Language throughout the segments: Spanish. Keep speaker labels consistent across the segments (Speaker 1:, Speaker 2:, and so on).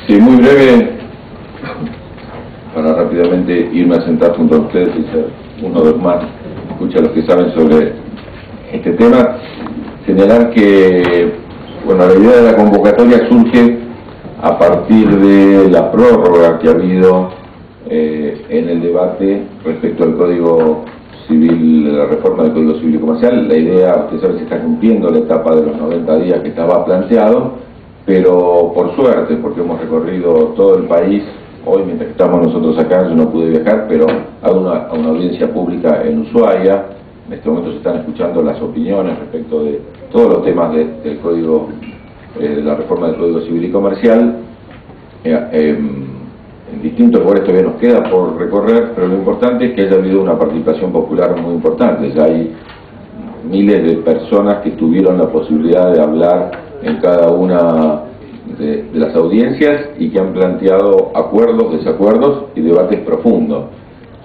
Speaker 1: Sí, muy breve, para rápidamente irme a sentar junto a ustedes y ser uno de los más, escucha a los que saben sobre este tema. Señalar que, bueno, la idea de la convocatoria surge a partir de la prórroga que ha habido en el debate respecto al Código Civil, la reforma del Código Civil y Comercial. La idea, usted sabe, se está cumpliendo la etapa de los 90 días que estaba planteado, pero por suerte, porque hemos recorrido todo el país. Hoy, mientras estamos nosotros acá, yo no pude viajar, pero hago una audiencia pública en Ushuaia. En este momento se están escuchando las opiniones respecto de todos los temas del Código, de la reforma del Código Civil y Comercial. En distintos lugares todavía nos queda por recorrer, pero lo importante es que haya habido una participación popular muy importante. Ya hay miles de personas que tuvieron la posibilidad de hablar en cada una de las audiencias y que han planteado acuerdos, desacuerdos y debates profundos.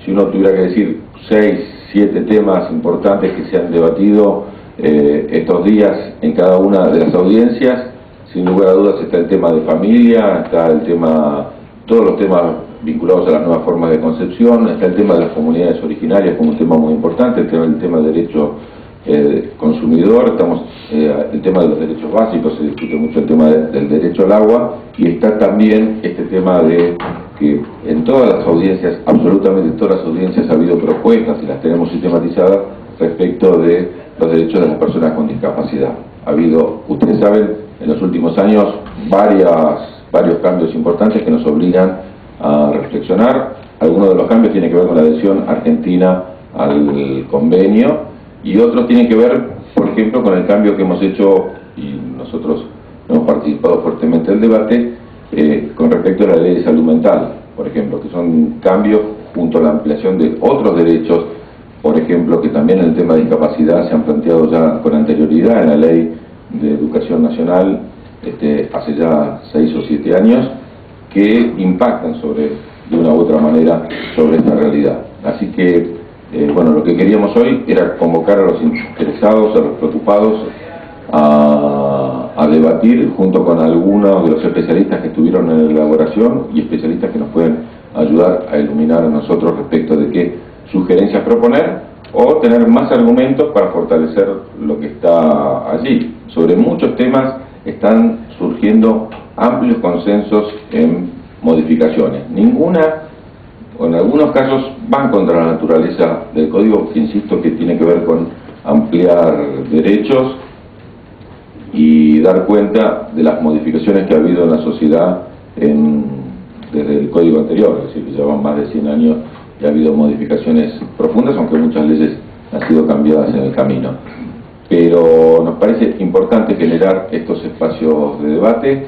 Speaker 1: Si uno tuviera que decir 6, 7 temas importantes que se han debatido estos días en cada una de las audiencias, sin lugar a dudas está el tema de familia, está el tema, todos los temas vinculados a las nuevas formas de concepción, está el tema de las comunidades originarias como un tema muy importante, el tema del derecho consumidor, el tema de los derechos básicos, se discute mucho el tema del derecho al agua, y está también este tema de que en todas las audiencias, absolutamente todas las audiencias, ha habido propuestas y las tenemos sistematizadas respecto de los derechos de las personas con discapacidad. Ha habido, ustedes saben, en los últimos años varios cambios importantes que nos obligan a reflexionar. Algunos de los cambios tienen que ver con la adhesión argentina al convenio, y otros tienen que ver, por ejemplo, con el cambio que hemos hecho, y nosotros hemos participado fuertemente en el debate, con respecto a la ley de salud mental, por ejemplo, que son cambios junto a la ampliación de otros derechos, por ejemplo, que también en el tema de discapacidad se han planteado ya con anterioridad en la Ley de Educación Nacional, hace ya 6 o 7 años, que impactan de una u otra manera sobre esta realidad. Así que, bueno, lo que queríamos hoy era convocar a los interesados, a los preocupados, a debatir junto con algunos de los especialistas que estuvieron en la elaboración y especialistas que nos pueden ayudar a iluminar a nosotros respecto de qué sugerencias proponer o tener más argumentos para fortalecer lo que está allí. Sobre muchos temas están surgiendo amplios consensos en modificaciones. Ninguna, o en algunos casos, van contra la naturaleza del código, que insisto que tiene que ver con ampliar derechos y dar cuenta de las modificaciones que ha habido en la sociedad desde el código anterior, es decir, que llevan más de 100 años y ha habido modificaciones profundas, aunque muchas leyes han sido cambiadas en el camino. Pero nos parece importante generar estos espacios de debate.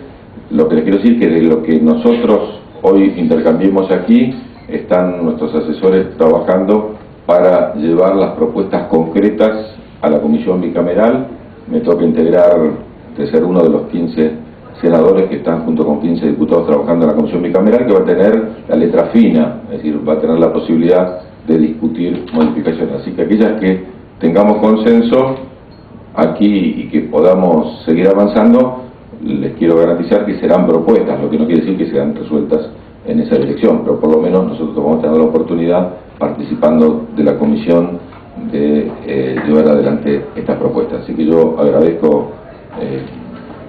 Speaker 1: Lo que les quiero decir es que de lo que nosotros hoy intercambiemos aquí, están nuestros asesores trabajando para llevar las propuestas concretas a la comisión bicameral. Me toca integrar, de ser uno de los 15 senadores que están junto con 15 diputados trabajando en la comisión bicameral, que va a tener la letra fina, es decir, va a tener la posibilidad de discutir modificaciones. Así que aquellas que tengamos consenso aquí y que podamos seguir avanzando, les quiero garantizar que serán propuestas, lo que no quiere decir que sean resueltas en esa dirección, pero por lo menos nosotros vamos a tener la oportunidad, participando de la comisión, de llevar adelante estas propuestas. Así que yo agradezco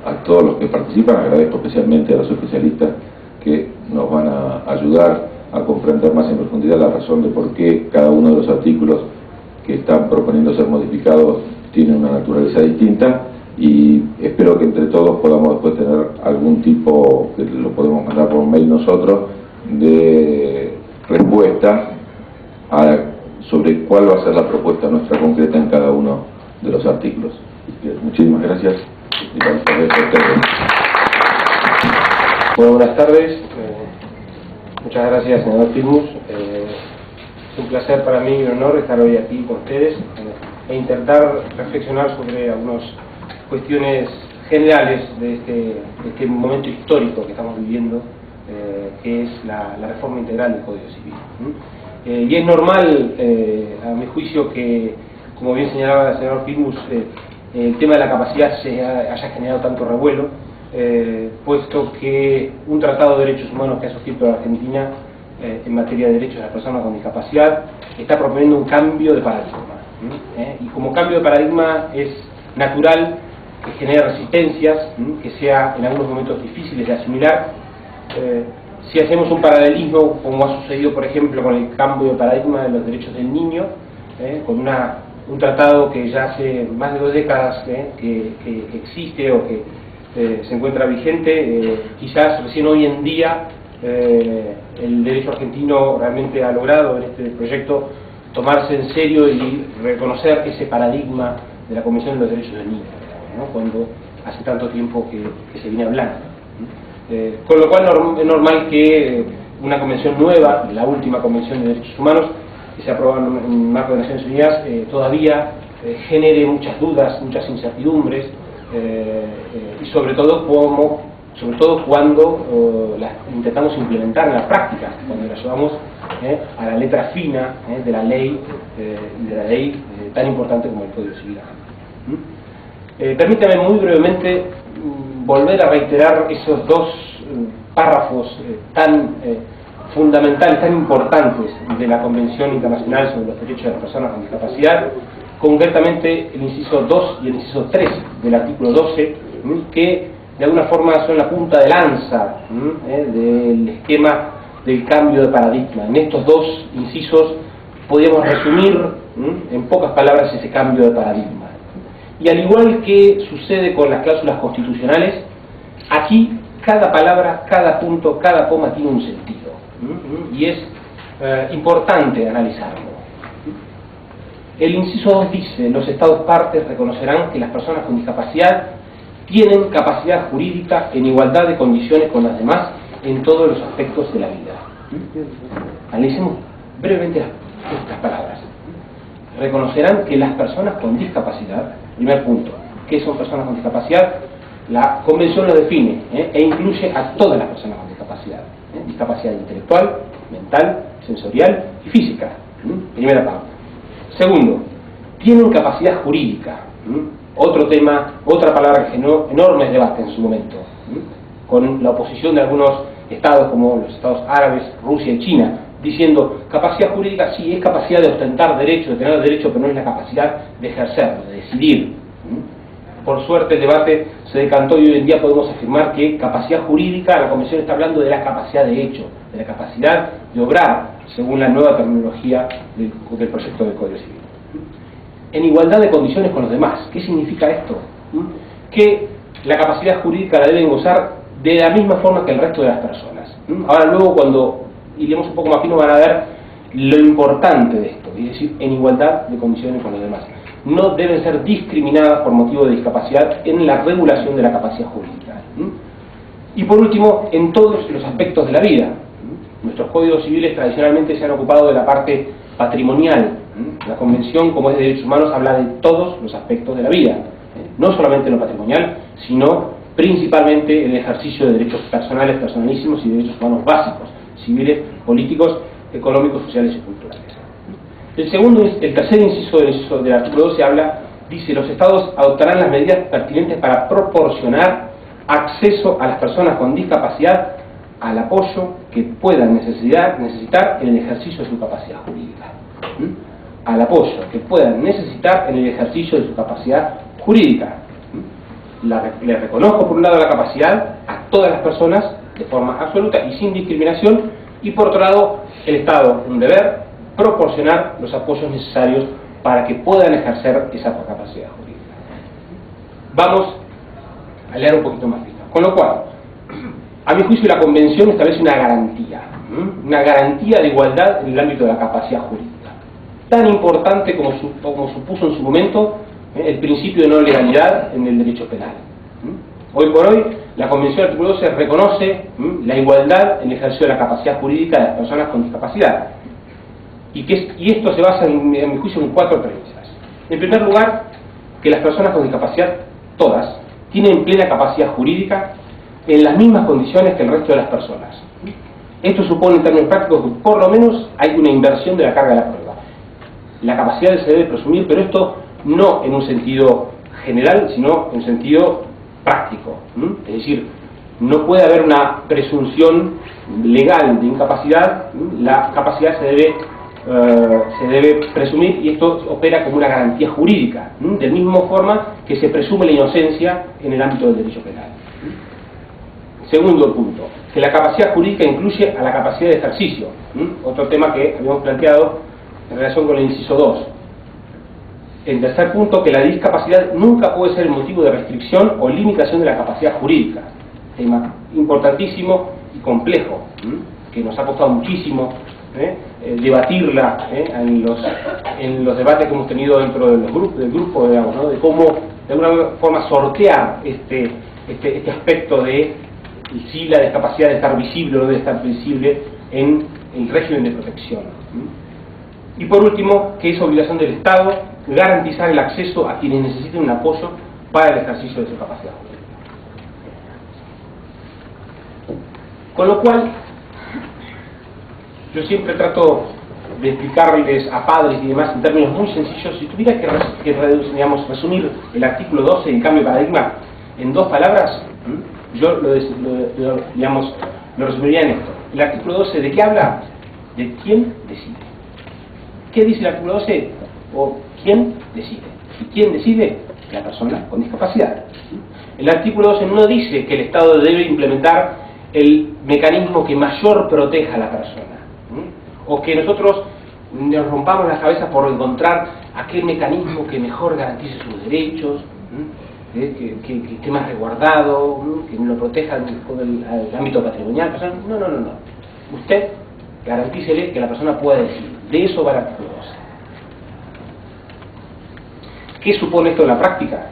Speaker 1: a todos los que participan, agradezco especialmente a los especialistas que nos van a ayudar a comprender más en profundidad la razón de por qué cada uno de los artículos que están proponiendo ser modificados tiene una naturaleza distinta, y espero que entre todos podamos después tener algún tipo, que lo podemos mandar por mail nosotros, de respuesta sobre cuál va a ser la propuesta nuestra concreta en cada uno de los artículos. Muchísimas gracias.
Speaker 2: Bueno, buenas tardes. Muchas gracias, senador Filmus. Es un placer para mí y un honor estar hoy aquí con ustedes e intentar reflexionar sobre algunas cuestiones generales de este momento histórico que estamos viviendo, que es la reforma integral del Código Civil. Y es normal, a mi juicio, que, como bien señalaba el senador Filmus, el tema de la capacidad se haya generado tanto revuelo, puesto que un tratado de derechos humanos que ha suscrito la Argentina en materia de derechos de las personas con discapacidad está proponiendo un cambio de paradigma. Y como cambio de paradigma es natural que genere resistencias, que sea en algunos momentos difíciles de asimilar. Si hacemos un paralelismo, como ha sucedido por ejemplo con el cambio de paradigma de los derechos del niño, con un tratado que ya hace más de 2 décadas que existe o que se encuentra vigente, quizás recién hoy en día el derecho argentino realmente ha logrado en este proyecto tomarse en serio y reconocer ese paradigma de la Convención de los Derechos del Niño, ¿no? Cuando hace tanto tiempo que se viene hablando. Con lo cual es normal que una convención nueva, la última Convención de Derechos Humanos, que se aprobó en el marco de Naciones Unidas, todavía genere muchas dudas, muchas incertidumbres, y sobre todo cuando las intentamos implementar en la práctica, cuando las llevamos a la letra fina de la ley, tan importante como el Código Civil. Permítame muy brevemente volver a reiterar esos 2 párrafos tan fundamentales, tan importantes de la Convención Internacional sobre los Derechos de las Personas con Discapacidad, concretamente el inciso 2 y el inciso 3 del artículo 12, que de alguna forma son la punta de lanza del esquema del cambio de paradigma. En estos 2 incisos podríamos resumir en pocas palabras ese cambio de paradigma. Y al igual que sucede con las cláusulas constitucionales, aquí cada palabra, cada punto, cada coma tiene un sentido. Y es importante analizarlo. El inciso 2 dice: los Estados partes reconocerán que las personas con discapacidad tienen capacidad jurídica en igualdad de condiciones con las demás en todos los aspectos de la vida. Analicemos brevemente estas palabras. Reconocerán que las personas con discapacidad, primer punto, ¿qué son personas con discapacidad? La Convención lo define e incluye a todas las personas con discapacidad. Discapacidad intelectual, mental, sensorial y física. Primera parte. Segundo, tienen capacidad jurídica. Otro tema, otra palabra que generó enormes debates en su momento, con la oposición de algunos estados como los estados árabes, Rusia y China, diciendo: capacidad jurídica sí, es capacidad de ostentar derecho, de tener derecho, pero no es la capacidad de ejercerlo, de decidir. Por suerte el debate se decantó y hoy en día podemos afirmar que capacidad jurídica, la Convención está hablando de la capacidad de hecho, de la capacidad de obrar, según la nueva terminología del proyecto del Código Civil. En igualdad de condiciones con los demás. ¿Qué significa esto? Que la capacidad jurídica la deben gozar de la misma forma que el resto de las personas. Ahora luego, cuando iremos un poco más fino, van a ver lo importante de esto, es decir, en igualdad de condiciones con los demás. No deben ser discriminadas por motivo de discapacidad en la regulación de la capacidad jurídica. Y por último, en todos los aspectos de la vida. Nuestros códigos civiles tradicionalmente se han ocupado de la parte patrimonial. La Convención, como es de Derechos Humanos, habla de todos los aspectos de la vida, no solamente lo patrimonial, sino principalmente el ejercicio de derechos personales, personalísimos y derechos humanos básicos, civiles, políticos, económicos, sociales y culturales. El tercer inciso del artículo 12 dice: los Estados adoptarán las medidas pertinentes para proporcionar acceso a las personas con discapacidad al apoyo que puedan necesitar en el ejercicio de su capacidad jurídica. Al apoyo que puedan necesitar en el ejercicio de su capacidad jurídica. Le reconozco por un lado la capacidad a todas las personas de forma absoluta y sin discriminación, y por otro lado el Estado, un deber, proporcionar los apoyos necesarios para que puedan ejercer esa capacidad jurídica. Vamos a leer un poquito más fino. Con lo cual, a mi juicio, la Convención establece una garantía de igualdad en el ámbito de la capacidad jurídica, tan importante como supuso en su momento el principio de no legalidad en el derecho penal. Hoy por hoy, la Convención artículo 12 reconoce la igualdad en el ejercicio de la capacidad jurídica de las personas con discapacidad. Y esto se basa, en mi juicio, en 4 premisas. En primer lugar, que las personas con discapacidad, todas, tienen plena capacidad jurídica en las mismas condiciones que el resto de las personas. Esto supone, en términos prácticos, que por lo menos hay una inversión de la carga de la prueba. La capacidad se debe presumir, pero esto no en un sentido general, sino en un sentido práctico. Es decir, no puede haber una presunción legal de incapacidad, la capacidad se debe presumir, y esto opera como una garantía jurídica, de misma forma que se presume la inocencia en el ámbito del derecho penal. Segundo punto, que la capacidad jurídica incluye a la capacidad de ejercicio, otro tema que habíamos planteado en relación con el inciso 2. En tercer punto, que la discapacidad nunca puede ser el motivo de restricción o limitación de la capacidad jurídica, tema importantísimo y complejo, que nos ha costado muchísimo debatirla en los debates que hemos tenido dentro de del grupo, digamos, ¿no? De cómo de alguna forma sortear este aspecto de si la discapacidad debe estar visible o no debe estar visible en el régimen de protección. Y por último, que es obligación del Estado garantizar el acceso a quienes necesiten un apoyo para el ejercicio de su capacidad jurídica. Con lo cual, yo siempre trato de explicarles a padres y demás en términos muy sencillos. Si tuviera que resumir el artículo 12 del cambio de paradigma en 2 palabras, yo lo resumiría en esto. El artículo 12, ¿de qué habla? De quién decide. ¿Qué dice el artículo 12? O quién decide. ¿Y quién decide? La persona con discapacidad. El artículo 12 no dice que el Estado debe implementar el mecanismo que mayor proteja a la persona, o que nosotros nos rompamos las cabezas por encontrar aquel mecanismo que mejor garantice sus derechos, que esté más resguardado, que lo proteja con el ámbito patrimonial. No. Usted garantícele que la persona pueda decidir. De eso va el artículo 12. ¿Qué supone esto en la práctica?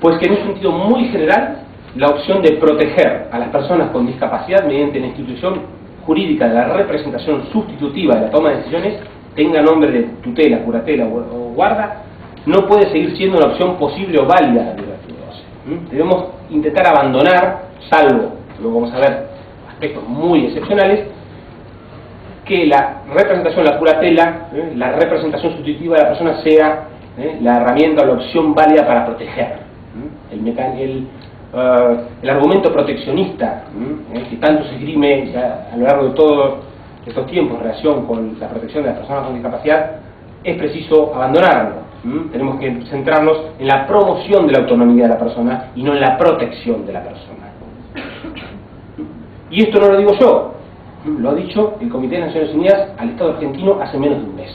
Speaker 2: Pues que en un sentido muy general, la opción de proteger a las personas con discapacidad mediante la institución jurídica de la representación sustitutiva de la toma de decisiones, tenga nombre de tutela, curatela o guarda, no puede seguir siendo una opción posible o válida del artículo 12. Debemos intentar abandonar, salvo, luego vamos a ver aspectos muy excepcionales, que la representación, la curatela, la representación sustitutiva de la persona sea la herramienta o la opción válida para proteger. El argumento proteccionista que tanto se esgrime a lo largo de todos estos tiempos en relación con la protección de las personas con discapacidad, es preciso abandonarlo. Tenemos que centrarnos en la promoción de la autonomía de la persona y no en la protección de la persona. Y esto no lo digo yo, lo ha dicho el Comité de Naciones Unidas al Estado argentino hace menos de un mes.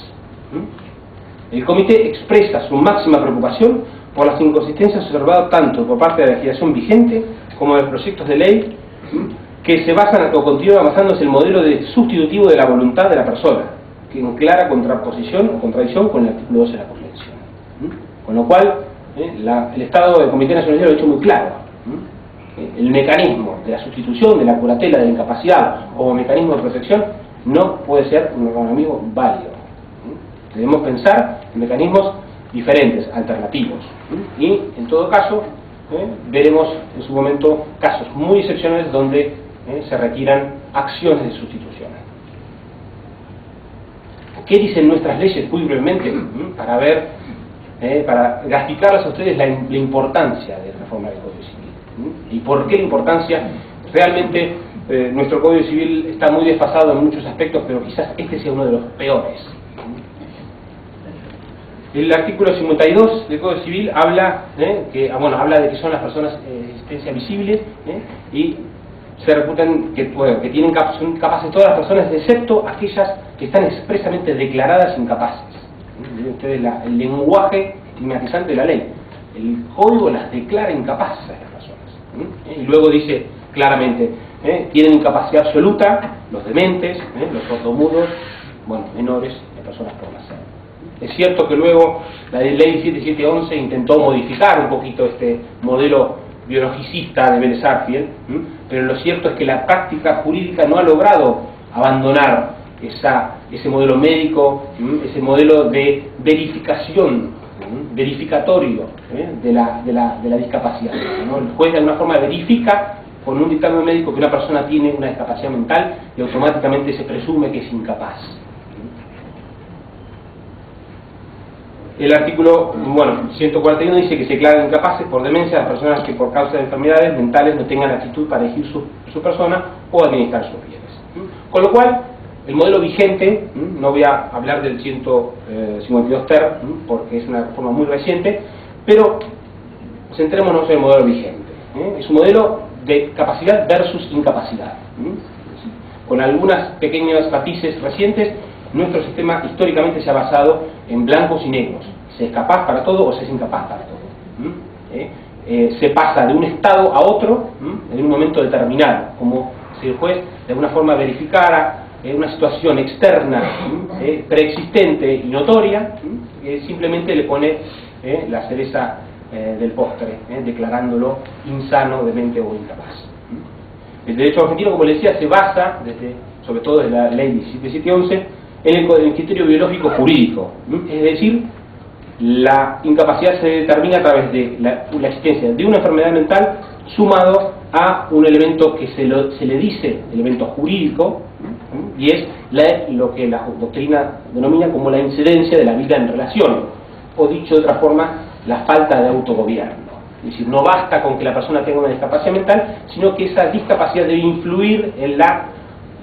Speaker 2: El Comité expresa su máxima preocupación por las inconsistencias observadas tanto por parte de la legislación vigente como de los proyectos de ley que se basan o continúan basándose en el modelo de sustitutivo de la voluntad de la persona, que en clara contraposición o contradicción con el artículo 12 de la Convención. Con lo cual, el Estado del Comité Nacional lo ha dicho muy claro. El mecanismo de la sustitución de la curatela de la incapacidad como mecanismo de protección no puede ser un mecanismo válido. Debemos pensar en mecanismos diferentes, alternativos. Y, en todo caso, veremos en su momento casos muy excepcionales donde se requieran acciones de sustitución. ¿Qué dicen nuestras leyes? Muy brevemente, para graficarles a ustedes la importancia de la reforma del Código Civil. ¿Y por qué la importancia? Realmente nuestro Código Civil está muy desfasado en muchos aspectos, pero quizás este sea uno de los peores. El artículo 52 del Código Civil habla de que son las personas de existencia visible y se reputan que son capaces todas las personas excepto aquellas que están expresamente declaradas incapaces. Miren ustedes el lenguaje estigmatizante de la ley. El código las declara incapaces a las personas. Y luego dice claramente, tienen incapacidad absoluta los dementes, los sordomudos, menores de personas por nacer. Es cierto que luego la ley 7711 intentó modificar un poquito este modelo biologicista de Vélez Sarsfield, pero lo cierto es que la práctica jurídica no ha logrado abandonar ese modelo médico, ese modelo de verificación, verificatorio de la discapacidad, ¿no? El juez de alguna forma verifica con un dictamen médico que una persona tiene una discapacidad mental y automáticamente se presume que es incapaz. El artículo 141 dice que se declaran incapaces por demencia las personas que por causa de enfermedades mentales no tengan actitud para elegir su persona o administrar sus bienes. Con lo cual, el modelo vigente, no voy a hablar del 152 ter, porque es una reforma muy reciente, pero centrémonos en el modelo vigente. Es un modelo de capacidad versus incapacidad. Con algunas pequeños matices recientes, nuestro sistema históricamente se ha basado en blancos y negros. Se es capaz para todo o se es incapaz para todo. Se pasa de un estado a otro en un momento determinado, como si el juez de alguna forma verificara una situación externa, preexistente y notoria, simplemente le pone la cereza del postre, declarándolo insano, demente o incapaz. El derecho argentino, como les decía, se basa, sobre todo desde la ley 17711, en el criterio biológico jurídico. Es decir, la incapacidad se determina a través de la existencia de una enfermedad mental sumado a un elemento que se le dice elemento jurídico, y es lo que la doctrina denomina como la incidencia de la vida en relación, o dicho de otra forma, la falta de autogobierno. Es decir, no basta con que la persona tenga una discapacidad mental, sino que esa discapacidad debe influir en la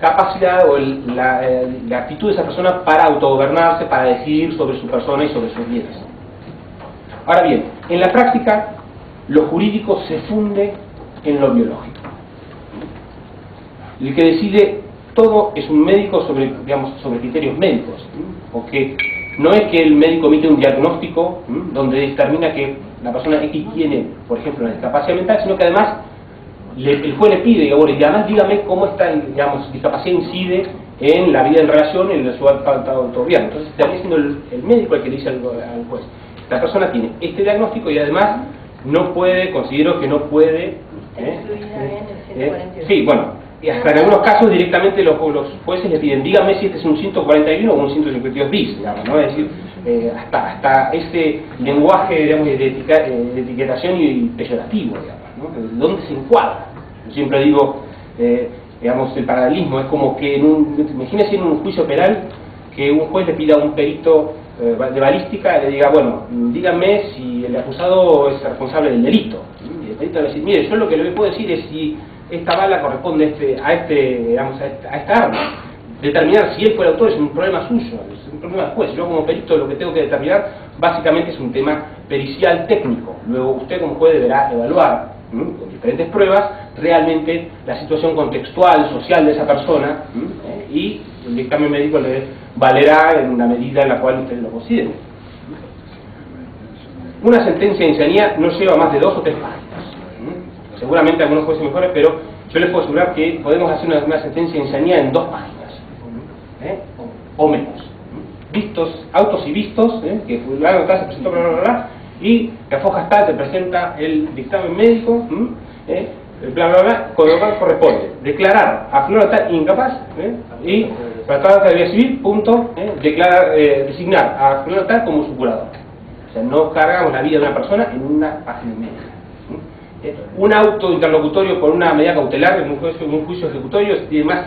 Speaker 2: capacidad o la actitud de esa persona para autogobernarse, para decidir sobre su persona y sobre sus bienes. Ahora bien, en la práctica, lo jurídico se funde en lo biológico. El que decide todo es un médico sobre criterios médicos, porque no es que el médico emite un diagnóstico donde determina que la persona X tiene, por ejemplo, una discapacidad mental, sino que además el juez le pide, y además dígame cómo esta discapacidad incide en la vida en relación y en su autogobierno. Entonces termina siendo el médico el que le dice al juez: la persona tiene este diagnóstico y además no puede, considero que no puede... sí, bueno, y hasta en algunos casos directamente los jueces le piden: dígame si este es un 141 o un 152 bis, digamos, ¿no? Es decir, hasta ese lenguaje, digamos, de etiquetación y peyorativo, digamos, ¿no? ¿Dónde se encuadra? Yo siempre digo, digamos, el paralelismo es como que imagínense en un juicio penal que un juez le pida a un perito de balística y le diga: bueno, dígame si el acusado es responsable del delito. Y el perito le va a decir: mire, yo lo que le puedo decir es si esta bala corresponde a esta arma. Determinar si él fue el autor es un problema suyo, es un problema del juez. Yo como perito lo que tengo que determinar básicamente es un tema pericial técnico. Luego usted como juez deberá evaluar con diferentes pruebas realmente la situación contextual, social de esa persona, y el dictamen médico le valerá en la medida en la cual usted lo considere. Una sentencia de insanía no lleva más de 2 o 3 páginas. Seguramente algunos jueces mejores, pero yo les puedo asegurar que podemos hacer una sentencia de insanía en 2 páginas, o menos. Autos y vistos, que fulano tal se presentó, bla, bla, bla, y la foja tal te presenta el dictamen médico, bla, bla, bla, con lo cual corresponde declarar a fulano tal incapaz, y tratar de vía civil, punto, designar a fulano tal como su curador. O sea, no cargamos la vida de una persona en una página y media. Un auto interlocutorio por una medida cautelar en un juicio ejecutorio tiene más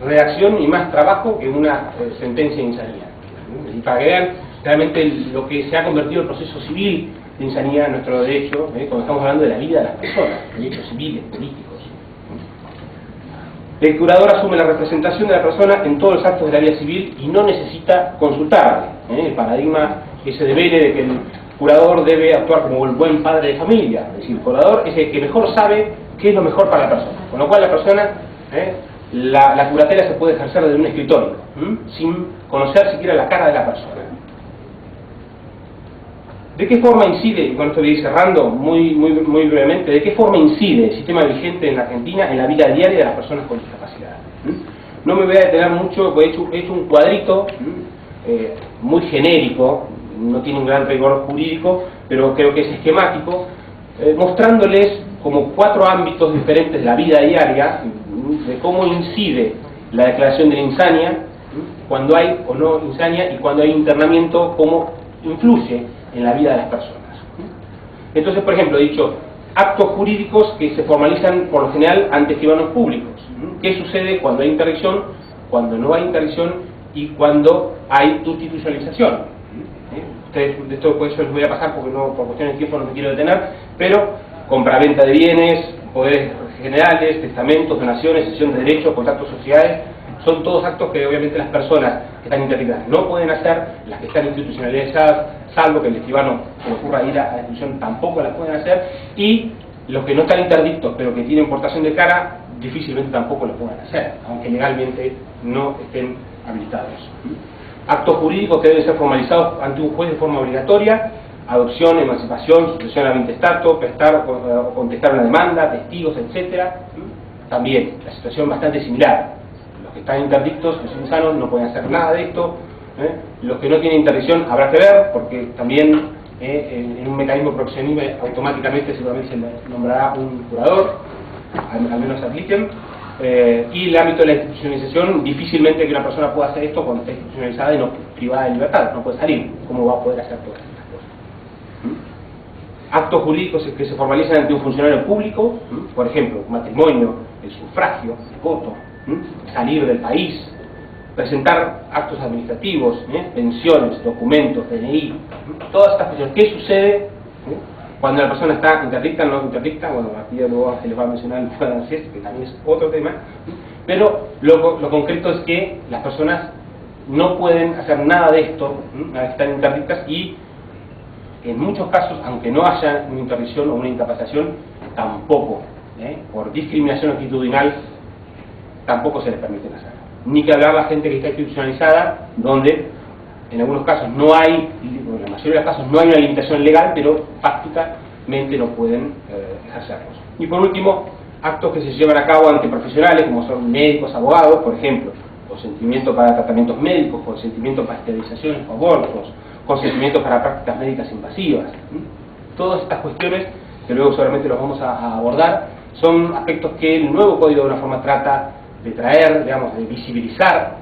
Speaker 2: redacción y más trabajo que una sentencia de insanía. Y para que vean realmente lo que se ha convertido el proceso civil de insanía en nuestro derecho, cuando estamos hablando de la vida de las personas, derechos civiles, políticos. El curador asume la representación de la persona en todos los actos de la vida civil y no necesita consultarle. El paradigma que se devele de que el curador debe actuar como el buen padre de familia, es decir, el curador es el que mejor sabe qué es lo mejor para la persona, con lo cual la persona, la curatela se puede ejercer desde un escritorio, sin conocer siquiera la cara de la persona. ¿De qué forma incide, y con esto voy a ir cerrando muy brevemente, de qué forma incide el sistema vigente en la Argentina en la vida diaria de las personas con discapacidad? No me voy a detener mucho, porque he hecho un cuadrito muy genérico, no tiene un gran rigor jurídico, pero creo que es esquemático, mostrándoles como 4 ámbitos diferentes de la vida diaria, de cómo incide la declaración de la insania, cuando hay o no insania, y cuando hay internamiento, cómo influye en la vida de las personas. Entonces, por ejemplo, he dicho actos jurídicos que se formalizan por lo general ante escribanos públicos. ¿Qué sucede cuando hay interdicción, cuando no hay interdicción y cuando hay institucionalización? ustedes, de esto después yo les voy a pasar porque no, por cuestiones de tiempo no me quiero detener, pero compraventa de bienes, poderes generales, testamentos, donaciones, cesión de derechos, contactos sociales, son todos actos que obviamente las personas que están interdictas no pueden hacer, las que están institucionalizadas, salvo que el escribano se le ocurra ir a la institución, tampoco las pueden hacer, y los que no están interdictos pero que tienen portación de cara, difícilmente tampoco lo puedan hacer, aunque legalmente no estén habilitados. Actos jurídicos que deben ser formalizados ante un juez de forma obligatoria: adopción, emancipación, sucesión a intestato, prestar o contestar una demanda, testigos, etcétera. También la situación bastante similar. Los que están interdictos, que son sanos, no pueden hacer nada de esto. Los que no tienen interdicción habrá que ver, porque también en un mecanismo proxenime automáticamente seguramente se nombrará un curador, al menos se apliquen. Y el ámbito de la institucionalización, difícilmente que una persona pueda hacer esto cuando está institucionalizada y no privada de libertad, no puede salir. ¿Cómo va a poder hacer todas estas cosas? Actos jurídicos que se formalizan ante un funcionario público, por ejemplo, matrimonio, el sufragio, el voto, salir del país, presentar actos administrativos, pensiones, documentos, DNI, todas estas cuestiones. ¿Qué sucede cuando la persona está interdicta, no interdicta? Bueno, aquí luego se les va a mencionar el plan ANSES, que también es otro tema, pero lo concreto es que las personas no pueden hacer nada de esto una vez que están interdictas, y en muchos casos, aunque no haya una interdicción o una incapacitación, tampoco, por discriminación actitudinal, tampoco se les permite hacer. Ni que hablar la gente que está institucionalizada, donde en algunos casos no hay, en la mayoría de los casos no hay una limitación legal, pero prácticamente no pueden ejercerlos. Y por último, actos que se llevan a cabo ante profesionales, como son médicos, abogados, por ejemplo, consentimiento para tratamientos médicos, consentimiento para esterilizaciones o abortos, consentimiento para prácticas médicas invasivas. Todas estas cuestiones, que luego seguramente los vamos a abordar, son aspectos que el nuevo código de una forma trata de traer, digamos, de visibilizar,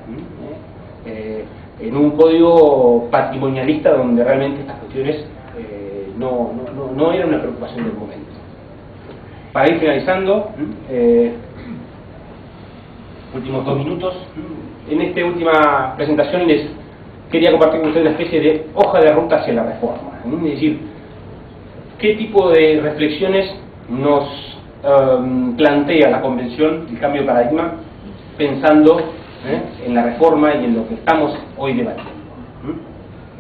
Speaker 2: en un código patrimonialista donde realmente estas cuestiones no eran una preocupación del momento. Para ir finalizando, últimos 2 minutos, en esta última presentación les quería compartir con ustedes una especie de hoja de ruta hacia la reforma, es decir, qué tipo de reflexiones nos plantea la Convención del cambio de paradigma, pensando en la reforma y en lo que estamos hoy debatiendo.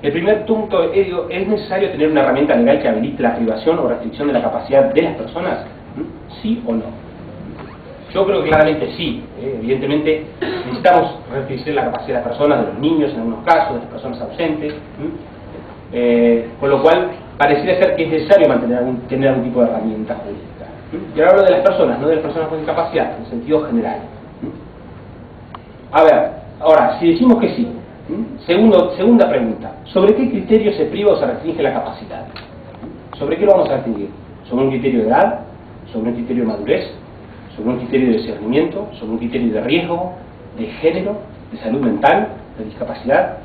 Speaker 2: El primer punto es necesario tener una herramienta legal que habilite la privación o restricción de la capacidad de las personas, ¿sí o no? Yo creo que claramente sí. Evidentemente necesitamos restringir la capacidad de las personas, de los niños en algunos casos, de las personas ausentes, con lo cual pareciera ser que es necesario tener algún tipo de herramienta jurídica. Y ahora hablo de las personas, no de las personas con discapacidad, en sentido general. A ver, ahora, si decimos que sí, segunda pregunta: ¿sobre qué criterio se priva o se restringe la capacidad? ¿Sobre qué lo vamos a restringir? ¿Sobre un criterio de edad? ¿Sobre un criterio de madurez? ¿Sobre un criterio de discernimiento? ¿Sobre un criterio de riesgo? ¿De género? ¿De salud mental? ¿De discapacidad?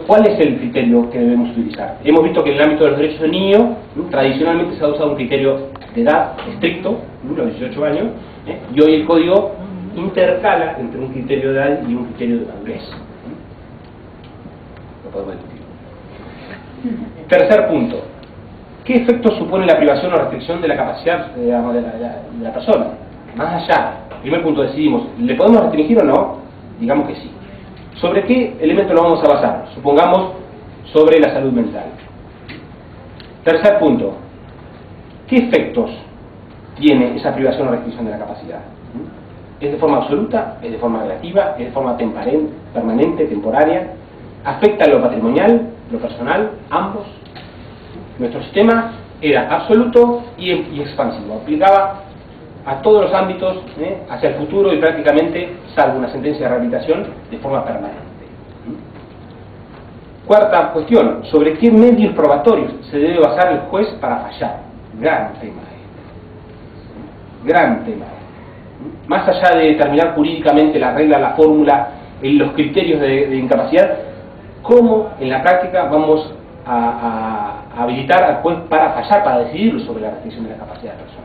Speaker 2: ¿Cuál es el criterio que debemos utilizar? Hemos visto que en el ámbito de los derechos del niño, tradicionalmente se ha usado un criterio de edad estricto, los 18 años, y hoy el código intercala entre un criterio de edad y un criterio de madurez. Lo podemos discutir. Tercer punto: ¿qué efectos supone la privación o restricción de la capacidad de la persona? Más allá, primer punto, decidimos, ¿le podemos restringir o no? Digamos que sí. ¿Sobre qué elemento lo vamos a basar? Supongamos sobre la salud mental. Tercer punto: ¿qué efectos tiene esa privación o restricción de la capacidad? ¿Es de forma absoluta? ¿Es de forma relativa? ¿Es de forma permanente, temporaria? ¿Afecta lo patrimonial, lo personal, ambos? Nuestro sistema era absoluto y expansivo, aplicaba a todos los ámbitos, hacia el futuro y prácticamente, salvo una sentencia de rehabilitación, de forma permanente. Cuarta cuestión: ¿sobre qué medios probatorios se debe basar el juez para fallar? Gran tema. Gran tema. Más allá de determinar jurídicamente la regla, la fórmula, los criterios de incapacidad, ¿cómo en la práctica vamos a habilitar al juez para fallar, para decidir sobre la restricción de la capacidad de personas?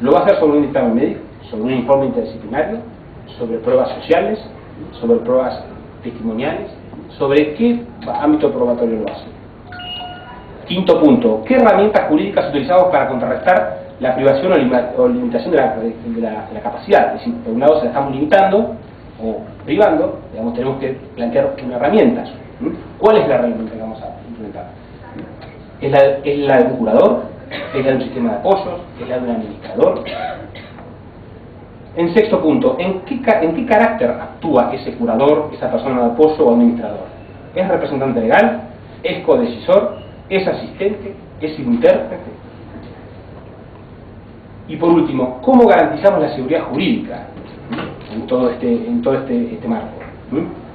Speaker 2: Lo va a hacer sobre un dictamen médico, sobre un informe interdisciplinario, sobre pruebas sociales, sobre pruebas testimoniales, sobre qué ámbito probatorio lo hace. Quinto punto, ¿qué herramientas jurídicas utilizamos para contrarrestar la privación o limitación de la capacidad? Es decir, por un lado se la estamos limitando o privando, digamos, tenemos que plantear una herramienta. ¿Cuál es la herramienta que vamos a implementar? ¿Es la de un curador? ¿Es la de un sistema de apoyos? ¿Es la de un administrador? En sexto punto, ¿en qué carácter actúa ese curador, esa persona de apoyo o administrador? ¿Es representante legal? ¿Es codecisor? ¿Es asistente? ¿Es intérprete? Y por último, ¿cómo garantizamos la seguridad jurídica en todo este marco?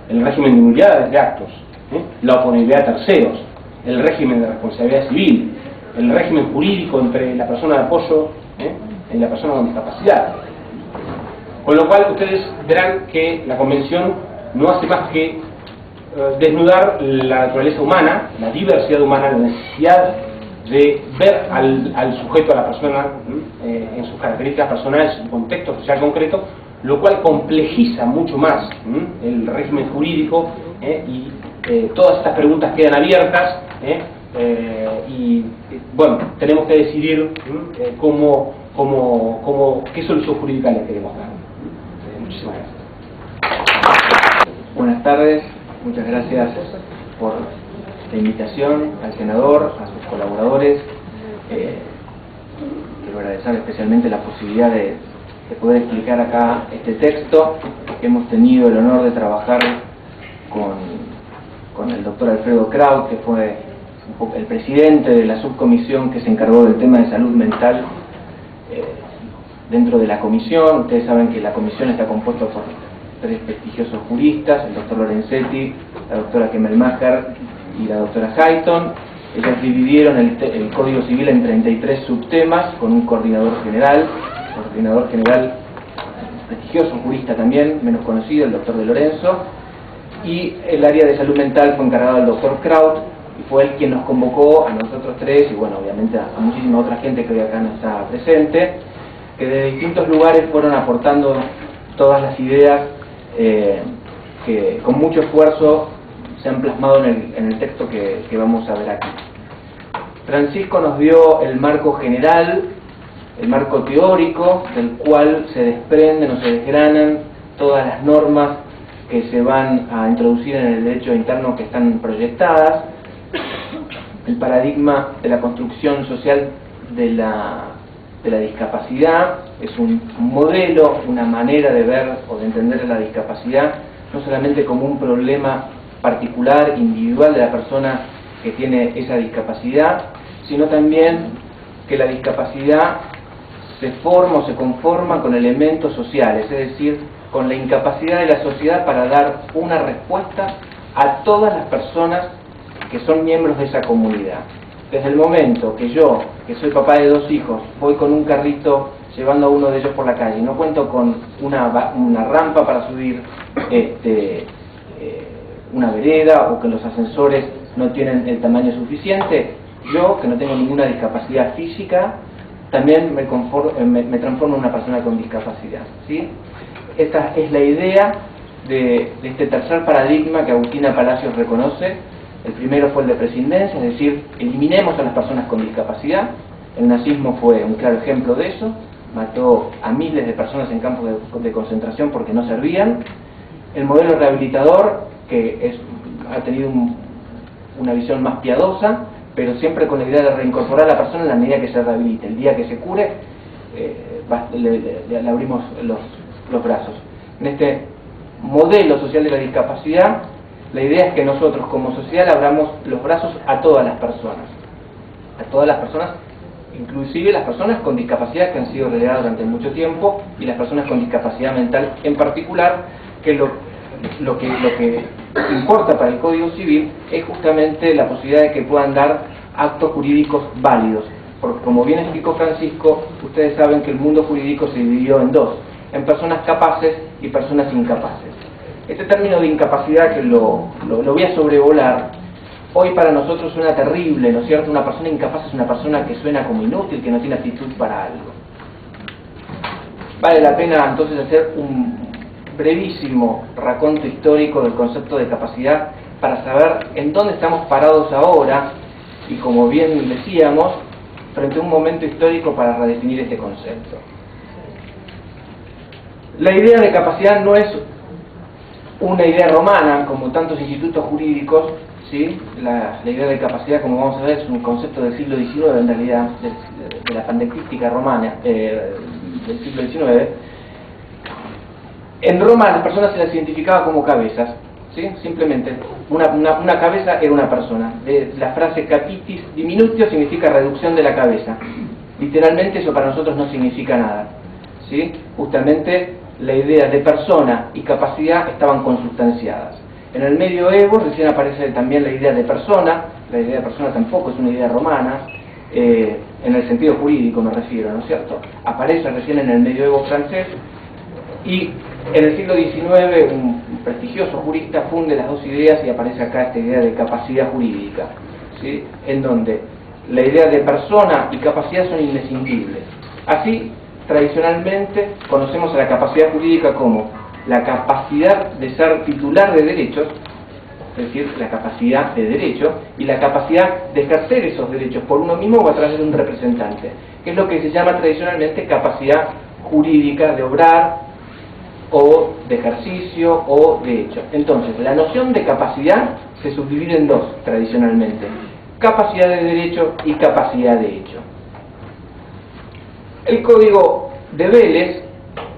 Speaker 2: El régimen de nulidades de actos, la oponibilidad a terceros, el régimen de responsabilidad civil, el régimen jurídico entre la persona de apoyo y la persona con discapacidad. Con lo cual ustedes verán que la Convención no hace más que desnudar la naturaleza humana, la diversidad humana, la necesidad de ver al sujeto, a la persona, en sus características personales, en su contexto social concreto, lo cual complejiza mucho más el régimen jurídico, y todas estas preguntas quedan abiertas, y bueno, tenemos que decidir qué solución jurídica le queremos dar. Muchísimas gracias.
Speaker 3: Buenas tardes, muchas gracias por la invitación al senador, a sus colaboradores. Quiero agradecer especialmente la posibilidad de poder explicar acá este texto. Hemos tenido el honor de trabajar con el doctor Alfredo Kraut, que fue el presidente de la subcomisión que se encargó del tema de salud mental dentro de la comisión. Ustedes saben que la comisión está compuesta por 3 prestigiosos juristas, el doctor Lorenzetti, la doctora Kemmelmacher y la doctora Hayton. Ellos dividieron el Código Civil en 33 subtemas con un coordinador general, prestigioso jurista también, menos conocido, el doctor De Lorenzo, y el área de salud mental fue encargado del doctor Kraut, y fue él quien nos convocó a nosotros 3, y bueno, obviamente a muchísima otra gente que hoy acá no está presente, que de distintos lugares fueron aportando todas las ideas que con mucho esfuerzo se han plasmado en el texto que vamos a ver aquí. Francisco nos dio el marco general, el marco teórico, del cual se desprenden o se desgranan todas las normas que se van a introducir en el derecho interno que están proyectadas, el paradigma de la construcción social de la discapacidad. Es un modelo, una manera de ver o de entender la discapacidad, no solamente como un problema particular, individual de la persona que tiene esa discapacidad, sino también que la discapacidad se forma o se conforma con elementos sociales, es decir, con la incapacidad de la sociedad para dar una respuesta a todas las personas que son miembros de esa comunidad. Desde el momento que yo, que soy papá de 2 hijos, voy con un carrito llevando a uno de ellos por la calle y no cuento con una rampa para subir una vereda, o que los ascensores no tienen el tamaño suficiente, yo, que no tengo ninguna discapacidad física, también me transformo en una persona con discapacidad, ¿sí? Esta es la idea de este tercer paradigma que Agustina Palacios reconoce. El primero fue el de prescindencia, es decir, eliminemos a las personas con discapacidad. El nazismo fue un claro ejemplo de eso, mató a miles de personas en campos de concentración porque no servían. El modelo rehabilitador, que ha tenido una visión más piadosa, pero siempre con la idea de reincorporar a la persona en la medida que se rehabilite. El día que se cure, le abrimos los brazos. En este modelo social de la discapacidad, la idea es que nosotros como sociedad le abramos los brazos a todas las personas, inclusive las personas con discapacidad que han sido relegadas durante mucho tiempo, y las personas con discapacidad mental en particular, que lo que importa para el Código Civil es justamente la posibilidad de que puedan dar actos jurídicos válidos, porque como bien explicó Francisco, ustedes saben que el mundo jurídico se dividió en 2, en personas capaces y personas incapaces. Este término de incapacidad, que lo voy a sobrevolar, hoy para nosotros suena terrible, ¿no es cierto? Una persona incapaz es una persona que suena como inútil, que no tiene aptitud para algo. Vale la pena entonces hacer un brevísimo raconto histórico del concepto de capacidad para saber en dónde estamos parados ahora y, como bien decíamos, frente a un momento histórico para redefinir este concepto. La idea de capacidad no es una idea romana, como tantos institutos jurídicos, ¿sí? La idea de capacidad, como vamos a ver, es un concepto del siglo XIX, en realidad, de la pandectística romana, del siglo XIX. En Roma las personas se las identificaba como cabezas, ¿sí? Simplemente, una cabeza era una persona. La frase capitis diminutio significa reducción de la cabeza. Literalmente eso para nosotros no significa nada, ¿sí? Justamente la idea de persona y capacidad estaban consustanciadas. En el medioevo recién aparece también la idea de persona. La idea de persona tampoco es una idea romana, en el sentido jurídico me refiero, ¿no es cierto? Aparece recién en el medioevo francés, y en el siglo XIX un prestigioso jurista funde las dos ideas y aparece acá esta idea de capacidad jurídica, ¿sí? En donde la idea de persona y capacidad son indescindibles. Así, tradicionalmente conocemos a la capacidad jurídica como la capacidad de ser titular de derechos, es decir, la capacidad de derecho, y la capacidad de ejercer esos derechos por uno mismo o a través de un representante, que es lo que se llama tradicionalmente capacidad jurídica de obrar, o de ejercicio, o de hecho. Entonces, la noción de capacidad se subdivide en dos, tradicionalmente: capacidad de derecho y capacidad de hecho. El Código de Vélez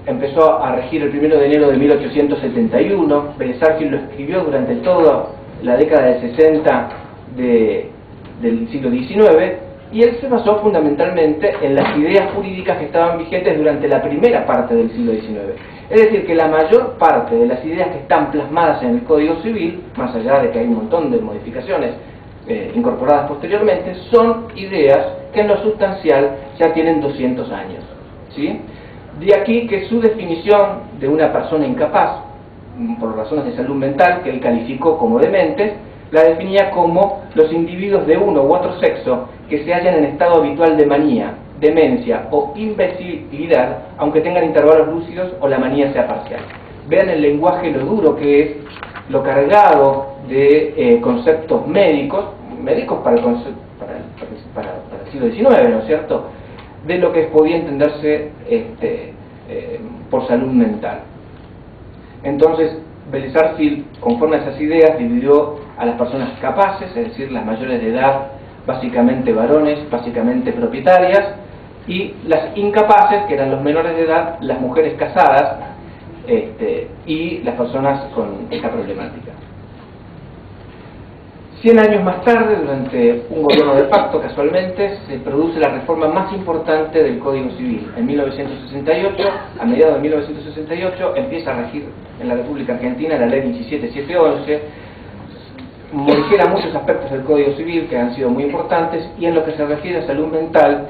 Speaker 3: empezó a regir el 1 de enero de 1871. Vélez Sarsfield lo escribió durante toda la década del 60 del siglo XIX, y él se basó fundamentalmente en las ideas jurídicas que estaban vigentes durante la primera parte del siglo XIX. Es decir, que la mayor parte de las ideas que están plasmadas en el Código Civil, más allá de que hay un montón de modificaciones incorporadas posteriormente, son ideas que en lo sustancial ya tienen 200 años, ¿sí? De aquí que su definición de una persona incapaz, por razones de salud mental, que él calificó como dementes, la definía como los individuos de uno u otro sexo que se hallan en estado habitual de manía, demencia o imbecilidad, aunque tengan intervalos lúcidos o la manía sea parcial. Vean el lenguaje, lo duro que es, lo cargado de conceptos médicos para el siglo XIX, ¿no es cierto?, de lo que podía entenderse por salud mental. Entonces, Vélez Sarsfield, conforme a esas ideas, dividió a las personas capaces, es decir, las mayores de edad, básicamente varones, básicamente propietarias, y las incapaces, que eran los menores de edad, las mujeres casadas, y las personas con esta problemática. 100 años más tarde, durante un gobierno de facto, casualmente, se produce la reforma más importante del Código Civil. En 1968, a mediados de 1968, empieza a regir en la República Argentina la Ley 17711, morigera muchos aspectos del Código Civil que han sido muy importantes, y en lo que se refiere a salud mental,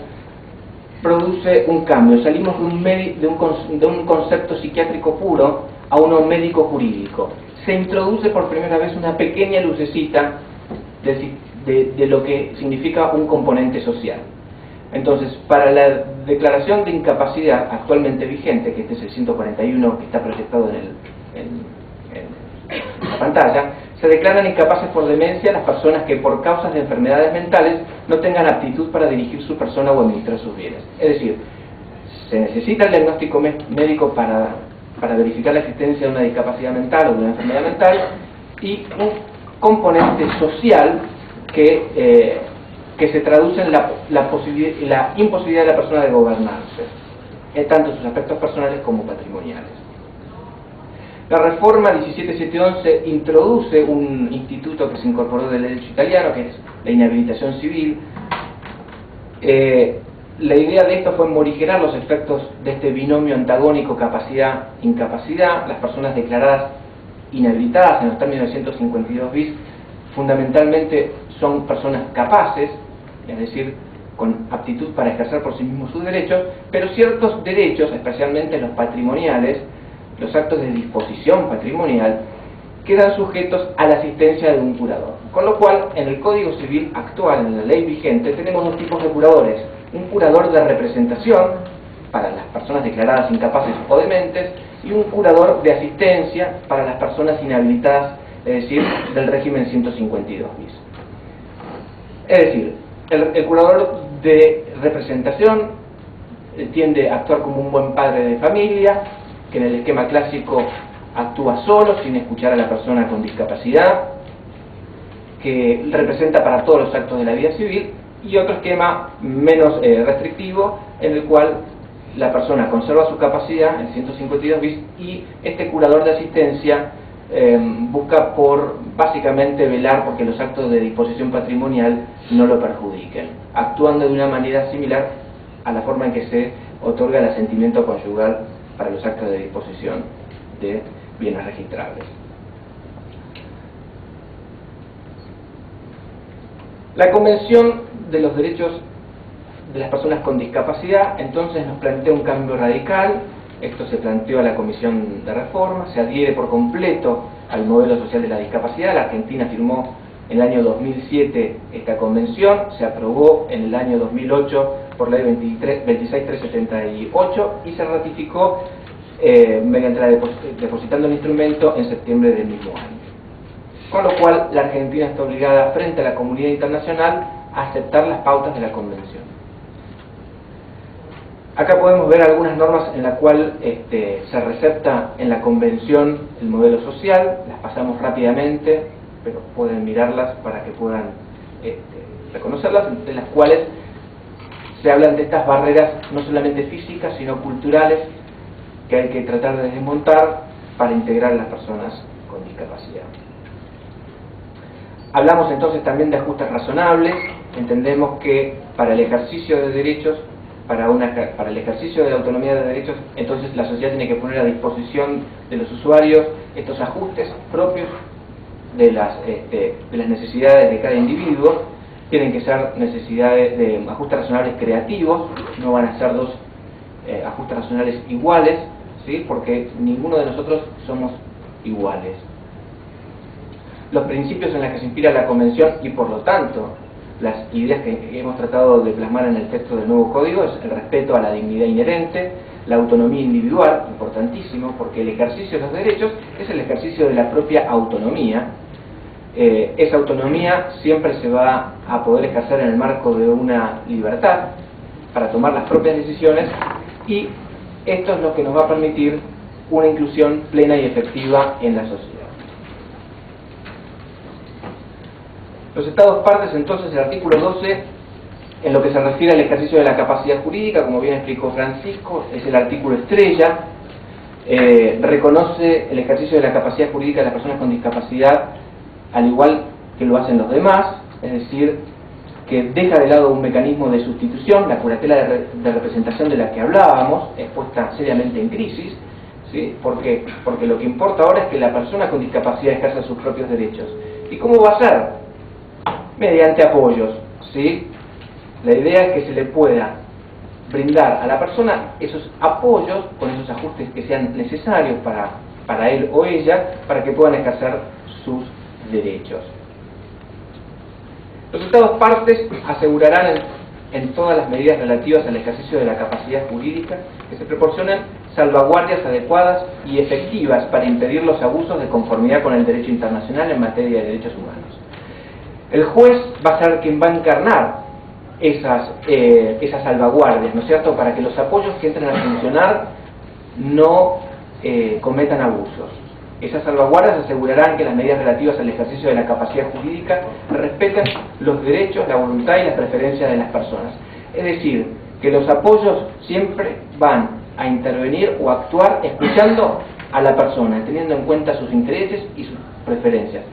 Speaker 3: produce un cambio. Salimos de un concepto psiquiátrico puro a uno médico jurídico. Se introduce por primera vez una pequeña lucecita de lo que significa un componente social. Entonces, para la declaración de incapacidad actualmente vigente, que este es el 141 que está proyectado en la pantalla, se declaran incapaces por demencia las personas que por causas de enfermedades mentales no tengan aptitud para dirigir su persona o administrar sus bienes. Es decir, se necesita el diagnóstico médico para verificar la existencia de una discapacidad mental o de una enfermedad mental, y un componente social que se traduce en la imposibilidad de la persona de gobernarse, tanto en sus aspectos personales como patrimoniales. La reforma 17711 introduce un instituto que se incorporó del derecho italiano, que es la inhabilitación civil. La idea de esto fue morigerar los efectos de este binomio antagónico capacidad-incapacidad. Las personas declaradas inhabilitadas en los términos de 152 bis fundamentalmente son personas capaces, es decir, con aptitud para ejercer por sí mismos sus derechos, pero ciertos derechos, especialmente los patrimoniales, los actos de disposición patrimonial, quedan sujetos a la asistencia de un curador. Con lo cual, en el Código Civil actual, en la ley vigente, tenemos dos tipos de curadores: un curador de representación para las personas declaradas incapaces o dementes, y un curador de asistencia para las personas inhabilitadas es decir, del régimen 152 bis. Es decir, el curador de representación tiende a actuar como un buen padre de familia, que en el esquema clásico actúa solo, sin escuchar a la persona con discapacidad, que representa para todos los actos de la vida civil, y otro esquema menos restrictivo, en el cual la persona conserva su capacidad, el 152 bis, y este curador de asistencia busca por, básicamente, velar porque los actos de disposición patrimonial no lo perjudiquen, actuando de una manera similar a la forma en que se otorga el asentimiento conyugal para los actos de disposición de bienes registrables. La Convención de los Derechos de las Personas con Discapacidad entonces nos plantea un cambio radical. Esto se planteó a la Comisión de Reforma, se adhiere por completo al modelo social de la discapacidad. La Argentina firmó en el año 2007 esta convención, se aprobó en el año 2008 por ley 26378 y se ratificó depositando el instrumento en septiembre del mismo año. Con lo cual la Argentina está obligada frente a la comunidad internacional a aceptar las pautas de la convención. Acá podemos ver algunas normas en las cuales se recepta en la convención el modelo social. Las pasamos rápidamente, pero pueden mirarlas para que puedan reconocerlas, de las cuales se hablan de estas barreras no solamente físicas, sino culturales, que hay que tratar de desmontar para integrar a las personas con discapacidad. Hablamos entonces también de ajustes razonables. Entendemos que para el ejercicio de derechos, para el ejercicio de la autonomía de derechos, entonces la sociedad tiene que poner a disposición de los usuarios estos ajustes propios de las necesidades de cada individuo. Tienen que ser necesidades de ajustes razonables creativos, no van a ser dos ajustes razonables iguales, ¿sí? Porque ninguno de nosotros somos iguales. Los principios en los que se inspira la Convención y por lo tanto las ideas que hemos tratado de plasmar en el texto del nuevo código es el respeto a la dignidad inherente, la autonomía individual, importantísimo, porque el ejercicio de los derechos es el ejercicio de la propia autonomía. Esa autonomía siempre se va a poder ejercer en el marco de una libertad para tomar las propias decisiones, y esto es lo que nos va a permitir una inclusión plena y efectiva en la sociedad. Los estados partes, entonces, el artículo 12, en lo que se refiere al ejercicio de la capacidad jurídica, como bien explicó Francisco, es el artículo estrella. Reconoce el ejercicio de la capacidad jurídica de las personas con discapacidad al igual que lo hacen los demás, es decir, que deja de lado un mecanismo de sustitución. La curatela de representación de la que hablábamos es puesta seriamente en crisis, ¿sí? ¿Por qué? Porque lo que importa ahora es que la persona con discapacidad ejerza sus propios derechos. ¿Y cómo va a ser? Mediante apoyos, ¿sí? La idea es que se le pueda brindar a la persona esos apoyos con esos ajustes que sean necesarios para él o ella, para que puedan ejercer sus derechos. Los estados partes asegurarán en todas las medidas relativas al ejercicio de la capacidad jurídica que se proporcionen salvaguardias adecuadas y efectivas para impedir los abusos de conformidad con el derecho internacional en materia de derechos humanos. El juez va a ser quien va a encarnar esas salvaguardias, ¿no es cierto?, para que los apoyos que entren a funcionar no cometan abusos. Esas salvaguardias asegurarán que las medidas relativas al ejercicio de la capacidad jurídica respeten los derechos, la voluntad y las preferencias de las personas. Es decir, que los apoyos siempre van a intervenir o actuar escuchando a la persona, teniendo en cuenta sus intereses y sus preferencias.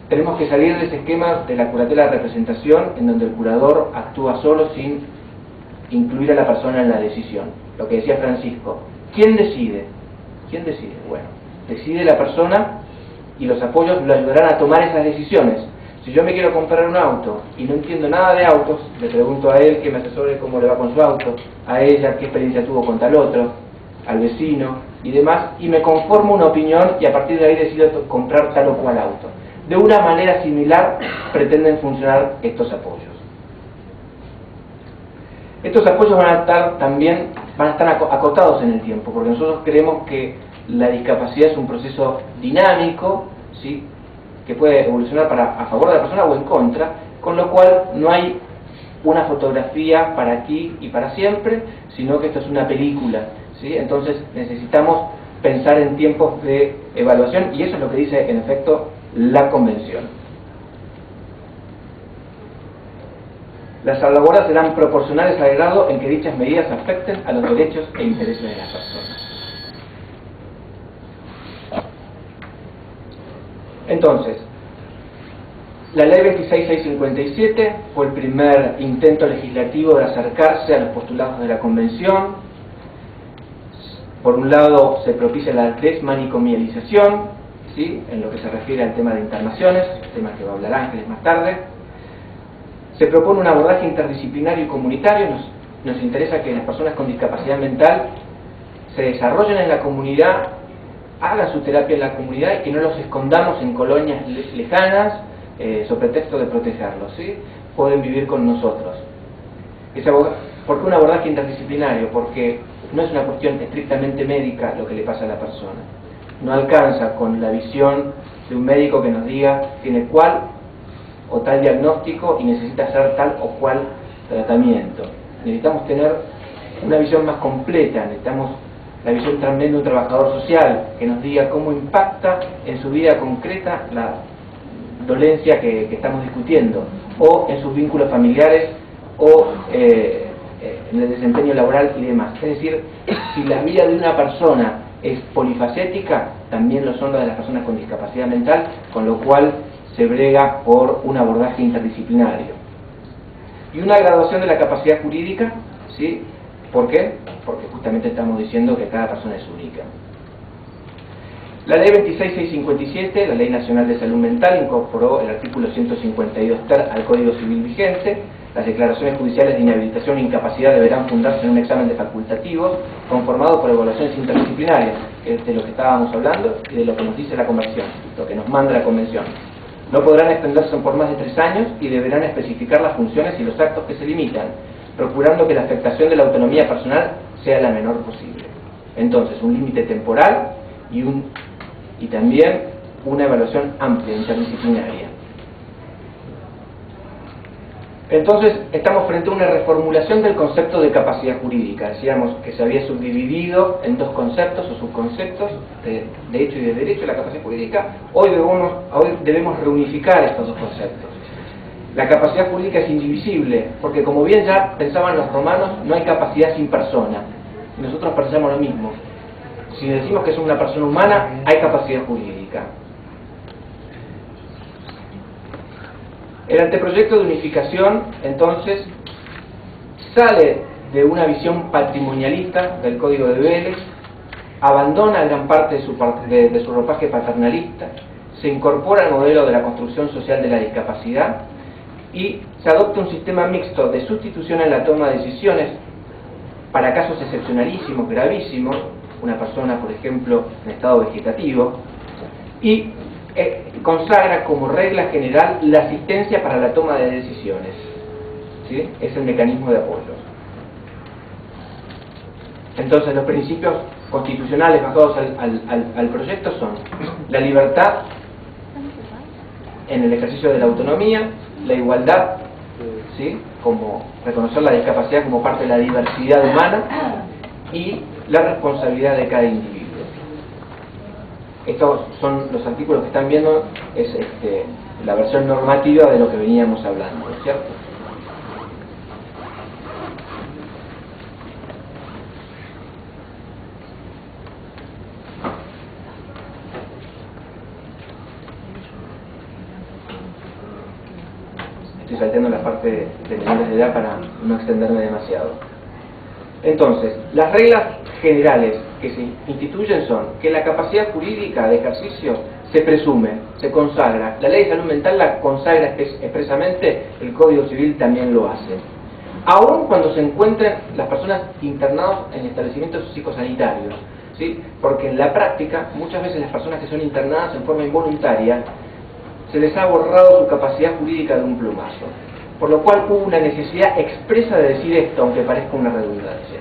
Speaker 3: Tenemos que salir de ese esquema de la curatela de representación, en donde el curador actúa solo sin incluir a la persona en la decisión. Lo que decía Francisco, ¿quién decide? ¿Quién decide? Bueno, decide la persona, y los apoyos lo ayudarán a tomar esas decisiones. Si yo me quiero comprar un auto y no entiendo nada de autos, le pregunto a él que me asesore cómo le va con su auto, a ella qué experiencia tuvo con tal otro, al vecino y demás, y me conformo una opinión, y a partir de ahí decido comprar tal o cual auto. De una manera similar pretenden funcionar estos apoyos. Estos apoyos van a estar acotados en el tiempo, porque nosotros creemos que la discapacidad es un proceso dinámico, ¿sí?, que puede evolucionar a favor de la persona o en contra, con lo cual no hay una fotografía para aquí y para siempre, sino que esto es una película, ¿sí? Entonces necesitamos pensar en tiempos de evaluación, y eso es lo que dice en efecto la Convención. Las salvaguardas serán proporcionales al grado en que dichas medidas afecten a los derechos e intereses de las personas. Entonces, la Ley 26657 fue el primer intento legislativo de acercarse a los postulados de la Convención. Por un lado, se propicia la desmanicomialización, ¿sí?, en lo que se refiere al tema de internaciones, tema que va a hablar Ángeles más tarde. Se propone un abordaje interdisciplinario y comunitario. Nos interesa que las personas con discapacidad mental se desarrollen en la comunidad, hagan su terapia en la comunidad y que no los escondamos en colonias lejanas sobre pretexto de protegerlos, ¿sí? Pueden vivir con nosotros. ¿Por qué un abordaje interdisciplinario? Porque no es una cuestión estrictamente médica lo que le pasa a la persona. No alcanza con la visión de un médico que nos diga tiene cuál o tal diagnóstico y necesita hacer tal o cual tratamiento. Necesitamos tener una visión más completa, necesitamos la visión también de un trabajador social que nos diga cómo impacta en su vida concreta la dolencia que estamos discutiendo, o en sus vínculos familiares, o en el desempeño laboral y demás. Es decir, si la vida de una persona es polifacética, también lo son las de las personas con discapacidad mental, con lo cual se brega por un abordaje interdisciplinario. Y una graduación de la capacidad jurídica, ¿sí? ¿Por qué? Porque justamente estamos diciendo que cada persona es única. La Ley 26657, la Ley Nacional de Salud Mental, incorporó el artículo 152 ter al Código Civil vigente. Las declaraciones judiciales de inhabilitación e incapacidad deberán fundarse en un examen de facultativos conformado por evaluaciones interdisciplinarias, que es de lo que estábamos hablando y de lo que nos dice la Convención, lo que nos manda la Convención. No podrán extenderse por más de 3 años y deberán especificar las funciones y los actos que se limitan, procurando que la afectación de la autonomía personal sea la menor posible. Entonces, un límite temporal y también una evaluación amplia, interdisciplinaria. Entonces, estamos frente a una reformulación del concepto de capacidad jurídica. Decíamos que se había subdividido en 2 conceptos o subconceptos, de hecho y de derecho, la capacidad jurídica. Hoy debemos reunificar estos 2 conceptos. La capacidad jurídica es indivisible, porque como bien ya pensaban los romanos, no hay capacidad sin persona. Y nosotros pensamos lo mismo. Si decimos que es una persona humana, hay capacidad jurídica. El anteproyecto de unificación, entonces, sale de una visión patrimonialista del Código de Vélez, abandona gran parte de su ropaje paternalista, se incorpora al modelo de la construcción social de la discapacidad y se adopta un sistema mixto de sustitución en la toma de decisiones para casos excepcionalísimos, gravísimos, una persona, por ejemplo, en estado vegetativo, y consagra como regla general la asistencia para la toma de decisiones, ¿sí? Es el mecanismo de apoyo. Entonces, los principios constitucionales basados al proyecto son la libertad en el ejercicio de la autonomía, la igualdad, ¿sí?, como reconocer la discapacidad como parte de la diversidad humana, y la responsabilidad de cada individuo. Estos son los artículos que están viendo, es la versión normativa de lo que veníamos hablando, ¿no es cierto? Estoy salteando la parte de menores de edad para no extenderme demasiado. Entonces, las reglas generales que se instituyen son que la capacidad jurídica de ejercicio se presume, se consagra. La Ley de Salud Mental la consagra expresamente, el Código Civil también lo hace. Aún cuando se encuentren las personas internadas en establecimientos psicosanitarios, ¿sí? Porque en la práctica, muchas veces las personas que son internadas en forma involuntaria, se les ha borrado su capacidad jurídica de un plumazo. Por lo cual hubo una necesidad expresa de decir esto, aunque parezca una redundancia.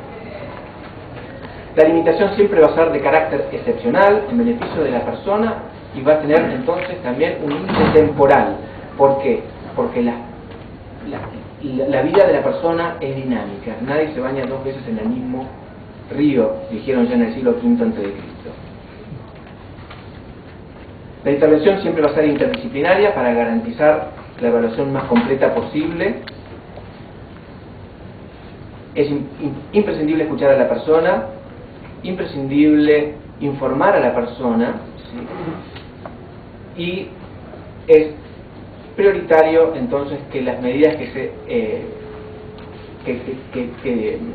Speaker 3: La limitación siempre va a ser de carácter excepcional, en beneficio de la persona, y va a tener entonces también un límite temporal. ¿Por qué? Porque la vida de la persona es dinámica. Nadie se baña 2 veces en el mismo río, dijeron ya en el siglo V a.C. La intervención siempre va a ser interdisciplinaria para garantizar la evaluación más completa posible. Es imprescindible escuchar a la persona, imprescindible informar a la persona, ¿sí? Y es prioritario entonces que las medidas que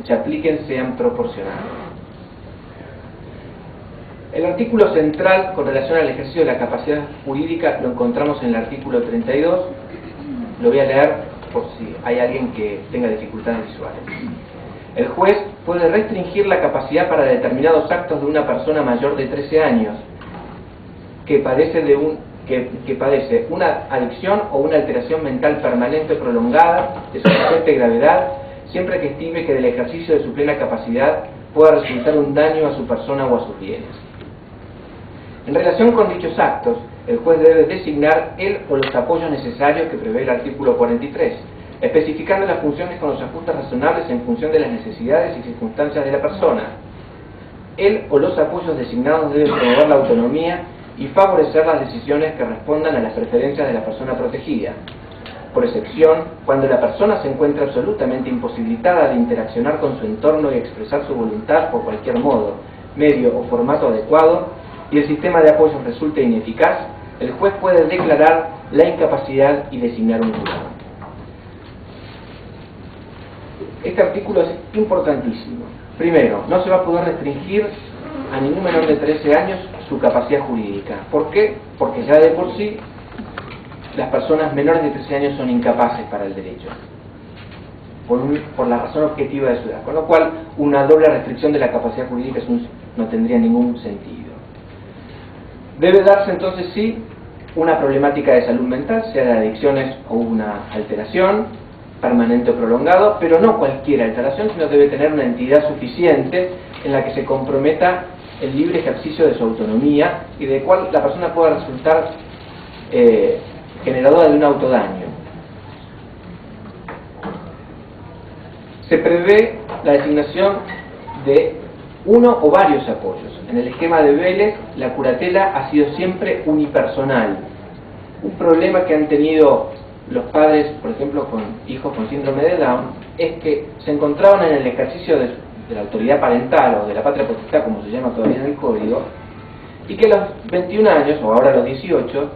Speaker 3: se apliquen sean proporcionadas. El artículo central con relación al ejercicio de la capacidad jurídica lo encontramos en el artículo 32. Lo voy a leer por si hay alguien que tenga dificultades visuales. El juez puede restringir la capacidad para determinados actos de una persona mayor de 13 años que padece una adicción o una alteración mental permanente o prolongada de suficiente gravedad, siempre que estime que del ejercicio de su plena capacidad pueda resultar un daño a su persona o a sus bienes. En relación con dichos actos, el juez debe designar el o los apoyos necesarios que prevé el artículo 43, especificando las funciones con los ajustes razonables en función de las necesidades y circunstancias de la persona. El o los apoyos designados deben promover la autonomía y favorecer las decisiones que respondan a las preferencias de la persona protegida. Por excepción, cuando la persona se encuentra absolutamente imposibilitada de interaccionar con su entorno y expresar su voluntad por cualquier modo, medio o formato adecuado, y el sistema de apoyo resulta ineficaz, el juez puede declarar la incapacidad y designar un jurado. Este artículo es importantísimo. Primero, no se va a poder restringir a ningún menor de 13 años su capacidad jurídica. ¿Por qué? Porque ya de por sí las personas menores de 13 años son incapaces para el derecho, por la razón objetiva de su edad. Con lo cual, una doble restricción de la capacidad jurídica no tendría ningún sentido. Debe darse entonces sí una problemática de salud mental, sea de adicciones o una alteración permanente o prolongado, pero no cualquier alteración, sino debe tener una entidad suficiente en la que se comprometa el libre ejercicio de su autonomía y de cual la persona pueda resultar generadora de un autodaño. Se prevé la designación de uno o varios apoyos. En el esquema de Vélez, la curatela ha sido siempre unipersonal. Un problema que han tenido los padres, por ejemplo, con hijos con síndrome de Down, es que se encontraban en el ejercicio de la autoridad parental o de la patria potestad, como se llama todavía en el código, y que a los 21 años, o ahora a los 18,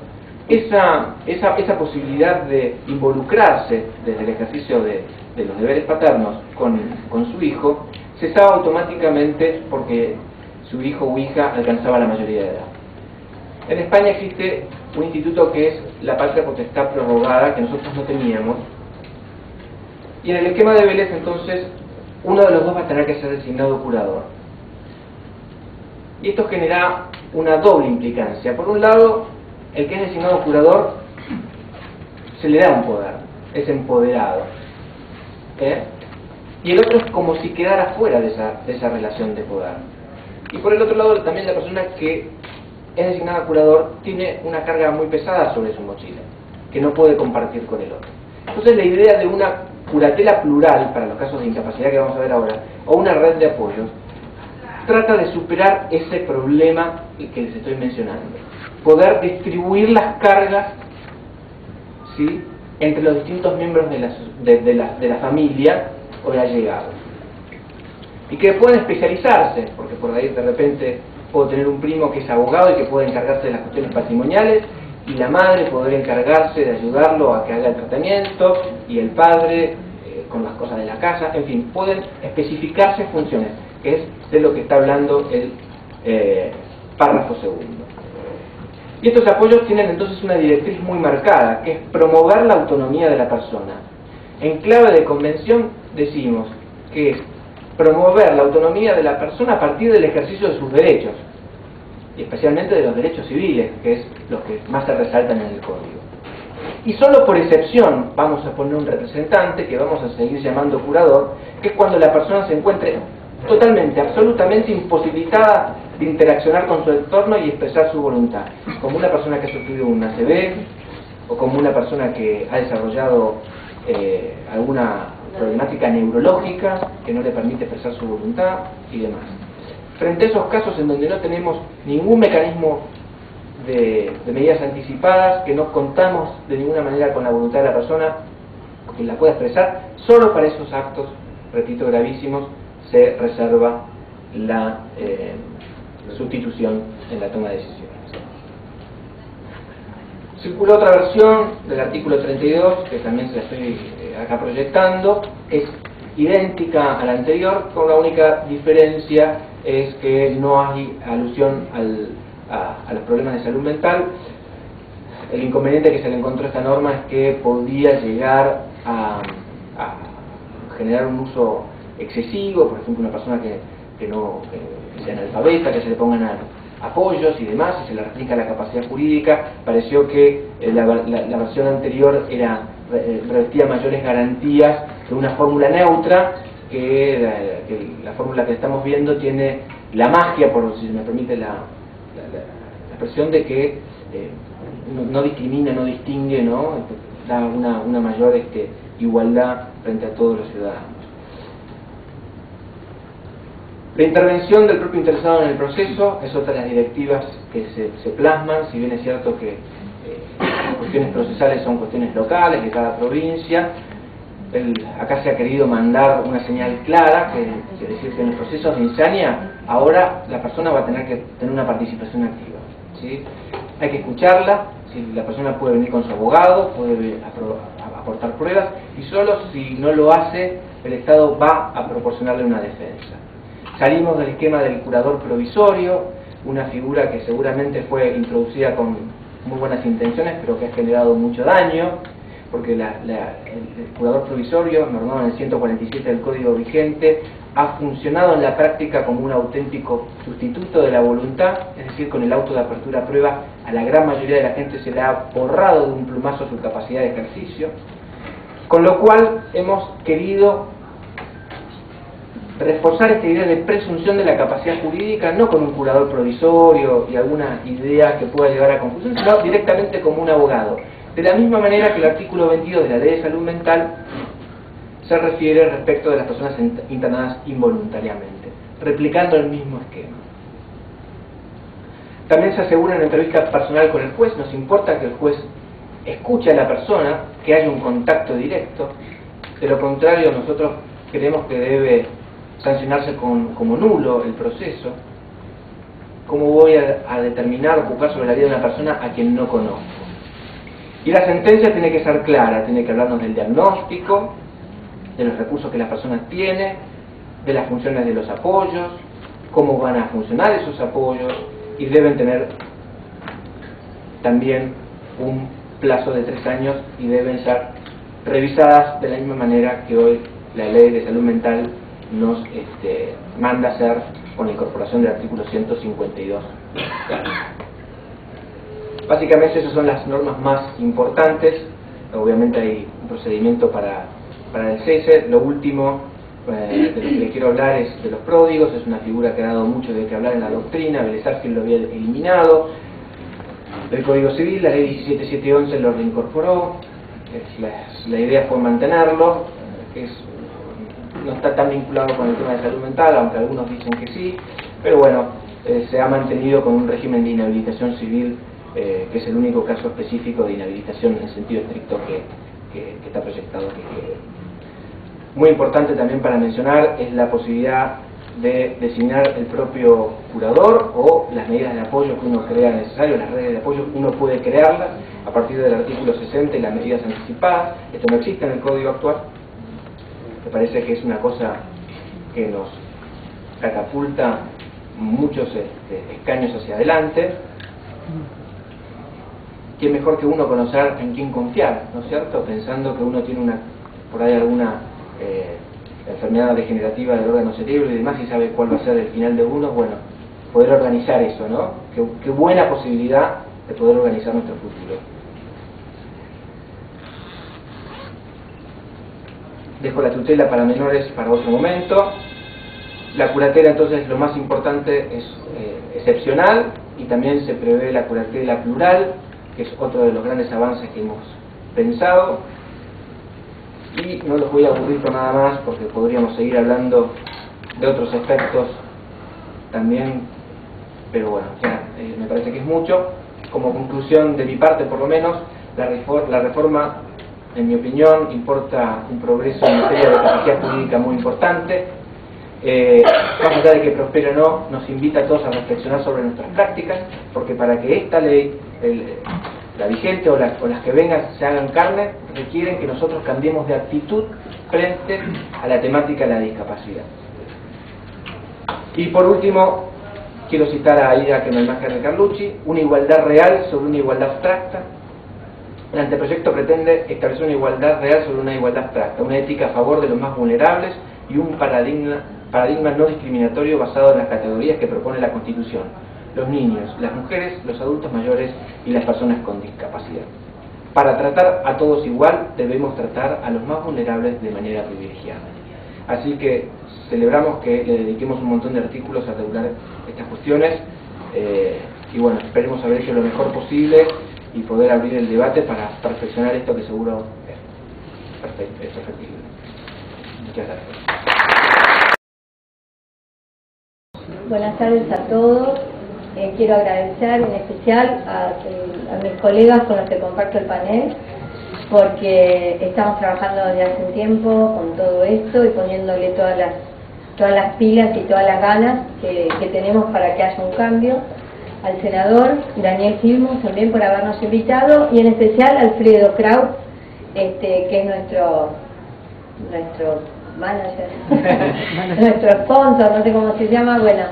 Speaker 3: esa posibilidad de involucrarse desde el ejercicio de los deberes paternos con su hijo, cesaba automáticamente porque su hijo o hija alcanzaba la mayoría de edad. En España existe un instituto que es la patria potestad prorrogada, que nosotros no teníamos, y en el esquema de Vélez entonces uno de los dos va a tener que ser designado curador. Y esto genera una doble implicancia. Por un lado, el que es designado curador se le da un poder, es empoderado, y el otro es como si quedara fuera de esa relación de poder. Y por el otro lado, también la persona que es designada curador tiene una carga muy pesada sobre su mochila, que no puede compartir con el otro. Entonces la idea de una curatela plural, para los casos de incapacidad que vamos a ver ahora, o una red de apoyos, trata de superar ese problema que les estoy mencionando. Poder distribuir las cargas, ¿sí?, entre los distintos miembros de la familia o de allegados. Y que pueden especializarse, porque por ahí de repente puedo tener un primo que es abogado y que puede encargarse de las cuestiones patrimoniales, y la madre poder encargarse de ayudarlo a que haga el tratamiento, y el padre con las cosas de la casa. En fin, pueden especificarse funciones, que es de lo que está hablando el párrafo segundo. Y estos apoyos tienen entonces una directriz muy marcada, que es promover la autonomía de la persona. En clave de convención decimos que es promover la autonomía de la persona a partir del ejercicio de sus derechos, y especialmente de los derechos civiles, que es lo que más se resaltan en el código. Y solo por excepción vamos a poner un representante, que vamos a seguir llamando curador, que es cuando la persona se encuentre totalmente, absolutamente imposibilitada de interaccionar con su entorno y expresar su voluntad, como una persona que ha sufrido un ACV o como una persona que ha desarrollado alguna problemática neurológica que no le permite expresar su voluntad y demás. Frente a esos casos en donde no tenemos ningún mecanismo de medidas anticipadas, que no contamos de ninguna manera con la voluntad de la persona que la pueda expresar, solo para esos actos, repito, gravísimos, se reserva la sustitución en la toma de decisiones. Circuló otra versión del artículo 32, que también se la estoy acá proyectando, es idéntica a la anterior, con la única diferencia es que no hay alusión a los problemas de salud mental. El inconveniente que se le encontró a esta norma es que podía llegar a generar un uso excesivo, por ejemplo, una persona que sea analfabeta, que se le pongan apoyos y demás, y se le restrinja la capacidad jurídica. Pareció que la versión anterior revestía mayores garantías que una fórmula neutra, que la fórmula que estamos viendo tiene la magia, por si me permite la expresión, de que no discrimina, no distingue, ¿no? Da una mayor igualdad frente a todos los ciudadanos. La intervención del propio interesado en el proceso es otra de las directivas que se plasman, si bien es cierto que las cuestiones procesales son cuestiones locales de cada provincia. Acá se ha querido mandar una señal clara, que es decir, que en los procesos de insania ahora la persona va a tener que tener una participación activa, ¿sí? Hay que escucharla, si la persona puede venir con su abogado, puede aportar pruebas, y solo si no lo hace, el Estado va a proporcionarle una defensa. Salimos del esquema del curador provisorio, una figura que seguramente fue introducida con muy buenas intenciones, pero que ha generado mucho daño, porque el curador provisorio, normado en el 147 del Código vigente, ha funcionado en la práctica como un auténtico sustituto de la voluntad, es decir, con el auto de apertura a prueba a la gran mayoría de la gente se le ha borrado de un plumazo su capacidad de ejercicio, con lo cual hemos querido reforzar esta idea de presunción de la capacidad jurídica, no con un curador provisorio y alguna idea que pueda llevar a confusión, sino directamente como un abogado. De la misma manera que el artículo 22 de la Ley de Salud Mental se refiere respecto de las personas internadas involuntariamente, replicando el mismo esquema. También se asegura en la entrevista personal con el juez, nos importa que el juez escuche a la persona, que haya un contacto directo. De lo contrario, nosotros creemos que debe sancionarse como nulo el proceso. ¿Cómo voy a determinar o juzgar sobre la vida de una persona a quien no conozco? Y la sentencia tiene que ser clara, tiene que hablarnos del diagnóstico, de los recursos que la persona tiene, de las funciones de los apoyos, cómo van a funcionar esos apoyos, y deben tener también un plazo de 3 años y deben ser revisadas de la misma manera que hoy la Ley de Salud Mental nos manda hacer con la incorporación del artículo 152. Básicamente esas son las normas más importantes. Obviamente hay un procedimiento para el cese. Lo último de lo que le quiero hablar es de los pródigos. Es una figura que ha dado mucho de qué hablar en la doctrina. Vélez Sarsfield lo había eliminado del Código Civil, la Ley 17711 lo reincorporó. La idea fue mantenerlo, no está tan vinculado con el tema de salud mental, aunque algunos dicen que sí, pero bueno, se ha mantenido con un régimen de inhabilitación civil, que es el único caso específico de inhabilitación en sentido estricto que está proyectado que quede. Muy importante también para mencionar es la posibilidad de designar el propio curador o las medidas de apoyo que uno crea necesario, las redes de apoyo uno puede crearlas a partir del artículo 60 y las medidas anticipadas. Esto no existe en el código actual. Me parece que es una cosa que nos catapulta muchos escaños hacia adelante. ¿Quién mejor que uno conocer en quién confiar, ¿no es cierto? Pensando que uno tiene por ahí alguna enfermedad degenerativa del órgano cerebro y demás, y sabe cuál va a ser el final de uno. Bueno, poder organizar eso, ¿no? Qué buena posibilidad de poder organizar nuestro futuro. Dejo la tutela para menores para otro momento. La curatela entonces lo más importante es excepcional, y también se prevé la curatela plural, que es otro de los grandes avances que hemos pensado. Y no los voy a aburrir con nada más porque podríamos seguir hablando de otros aspectos también, pero bueno, ya me parece que es mucho. Como conclusión de mi parte, por lo menos, la reforma, en mi opinión, importa un progreso en materia de capacidad jurídica muy importante. Más allá de que prospere o no, nos invita a todos a reflexionar sobre nuestras prácticas, porque para que esta ley, la vigente o las que vengan, se hagan carne, requieren que nosotros cambiemos de actitud frente a la temática de la discapacidad. Y por último, quiero citar a Ida Kemalmacher de Carlucci: una igualdad real sobre una igualdad abstracta. El anteproyecto pretende establecer una igualdad real sobre una igualdad abstracta, una ética a favor de los más vulnerables y un paradigma no discriminatorio basado en las categorías que propone la Constitución: los niños, las mujeres, los adultos mayores y las personas con discapacidad. Para tratar a todos igual, debemos tratar a los más vulnerables de manera privilegiada. Así que celebramos que le dediquemos un montón de artículos a regular estas cuestiones, y bueno, esperemos haber hecho lo mejor posible y poder abrir el debate para perfeccionar esto que seguro es perfectible. Muchas gracias.
Speaker 4: Buenas tardes a todos. Quiero agradecer en especial a mis colegas con los que comparto el panel, porque estamos trabajando desde hace un tiempo con todo esto y poniéndole todas las pilas y todas las ganas que tenemos para que haya un cambio. Al senador Daniel Filmus también por habernos invitado, y en especial a Alfredo Kraut, que es nuestro manager, nuestro sponsor, no sé cómo se llama, bueno,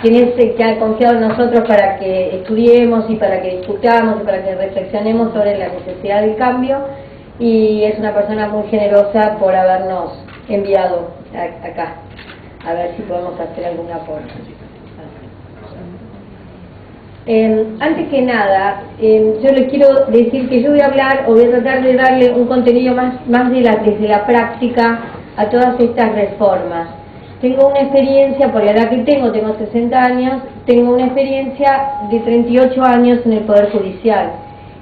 Speaker 4: quien es el que ha confiado en nosotros para que estudiemos y para que discutamos y para que reflexionemos sobre la necesidad del cambio, y es una persona muy generosa por habernos enviado acá, a ver si podemos hacer algún aporte. Antes que nada, yo les quiero decir que yo voy a hablar, o voy a tratar de darle un contenido más desde la práctica a todas estas reformas. Tengo una experiencia, por la edad que tengo 60 años, tengo una experiencia de 38 años en el Poder Judicial,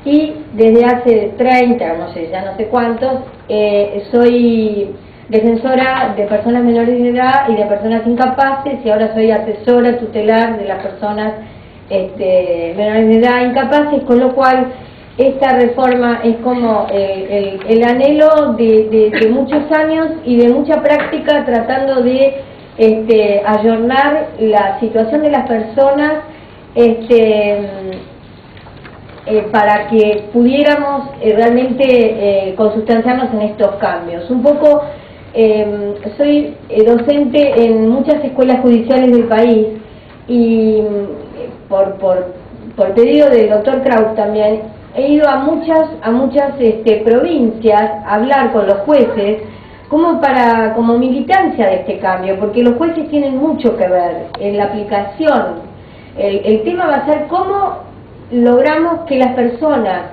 Speaker 4: y desde hace 30, no sé, ya no sé cuántos, soy defensora de personas menores de edad y de personas incapaces, y ahora soy asesora tutelar de las personas menores de edad incapaces, con lo cual esta reforma es como el anhelo de muchos años y de mucha práctica, tratando de ayornar la situación de las personas para que pudiéramos realmente consustanciarnos en estos cambios. Un poco, soy docente en muchas escuelas judiciales del país, y por pedido del doctor Kraut también he ido a muchas provincias a hablar con los jueces como militancia de este cambio, porque los jueces tienen mucho que ver en la aplicación. El tema va a ser cómo logramos que las personas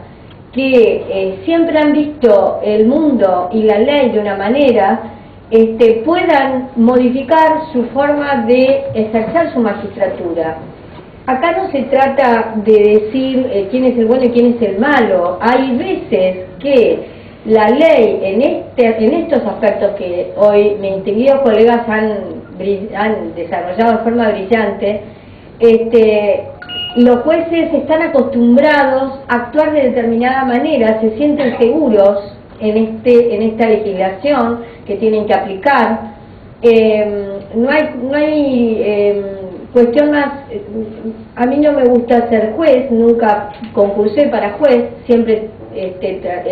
Speaker 4: que siempre han visto el mundo y la ley de una manera puedan modificar su forma de ejercer su magistratura. Acá no se trata de decir quién es el bueno y quién es el malo. Hay veces que la ley en estos aspectos que hoy mis queridos colegas han desarrollado de forma brillante, los jueces están acostumbrados a actuar de determinada manera, se sienten seguros en esta legislación que tienen que aplicar. No hay cuestión más. A mí no me gusta ser juez, nunca concursé para juez, siempre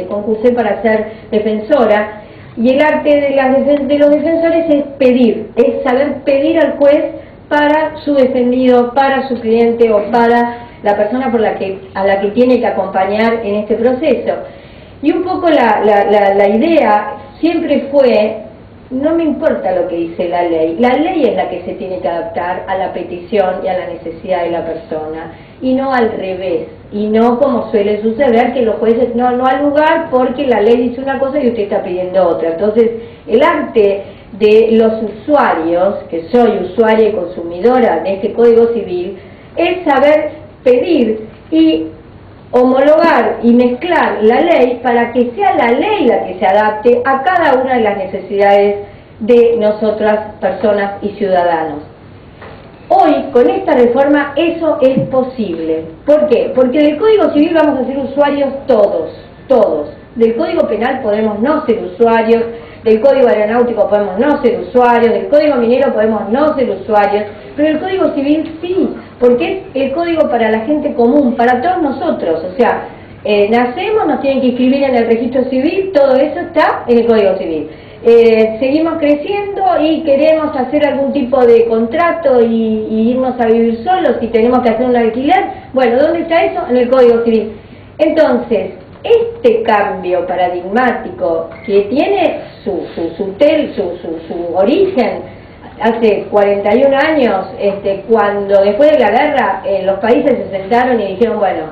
Speaker 4: concursé para ser defensora, y el arte de los defensores es pedir, es saber pedir al juez para su defendido, para su cliente o para la persona a la que tiene que acompañar en este proceso. Y un poco la idea siempre fue: no me importa lo que dice la ley es la que se tiene que adaptar a la petición y a la necesidad de la persona, y no al revés, y no como suele suceder, que los jueces no al lugar porque la ley dice una cosa y usted está pidiendo otra. Entonces el arte de los usuarios, que soy usuaria y consumidora de este Código Civil, es saber pedir y homologar y mezclar la ley para que sea la ley la que se adapte a cada una de las necesidades de nosotras, personas y ciudadanos. Hoy, con esta reforma, eso es posible. ¿Por qué? Porque del Código Civil vamos a ser usuarios todos. Del Código Penal podemos no ser usuarios, del Código Aeronáutico podemos no ser usuarios, del Código Minero podemos no ser usuarios, pero el Código Civil sí, porque es el código para la gente común, para todos nosotros. O sea, nacemos, nos tienen que inscribir en el registro civil, todo eso está en el Código Civil. Seguimos creciendo y queremos hacer algún tipo de contrato y irnos a vivir solos y tenemos que hacer un alquiler. Bueno, ¿dónde está eso? En el Código Civil. Entonces, este cambio paradigmático que tiene su origen hace 41 años, cuando después de la guerra los países se sentaron y dijeron, bueno,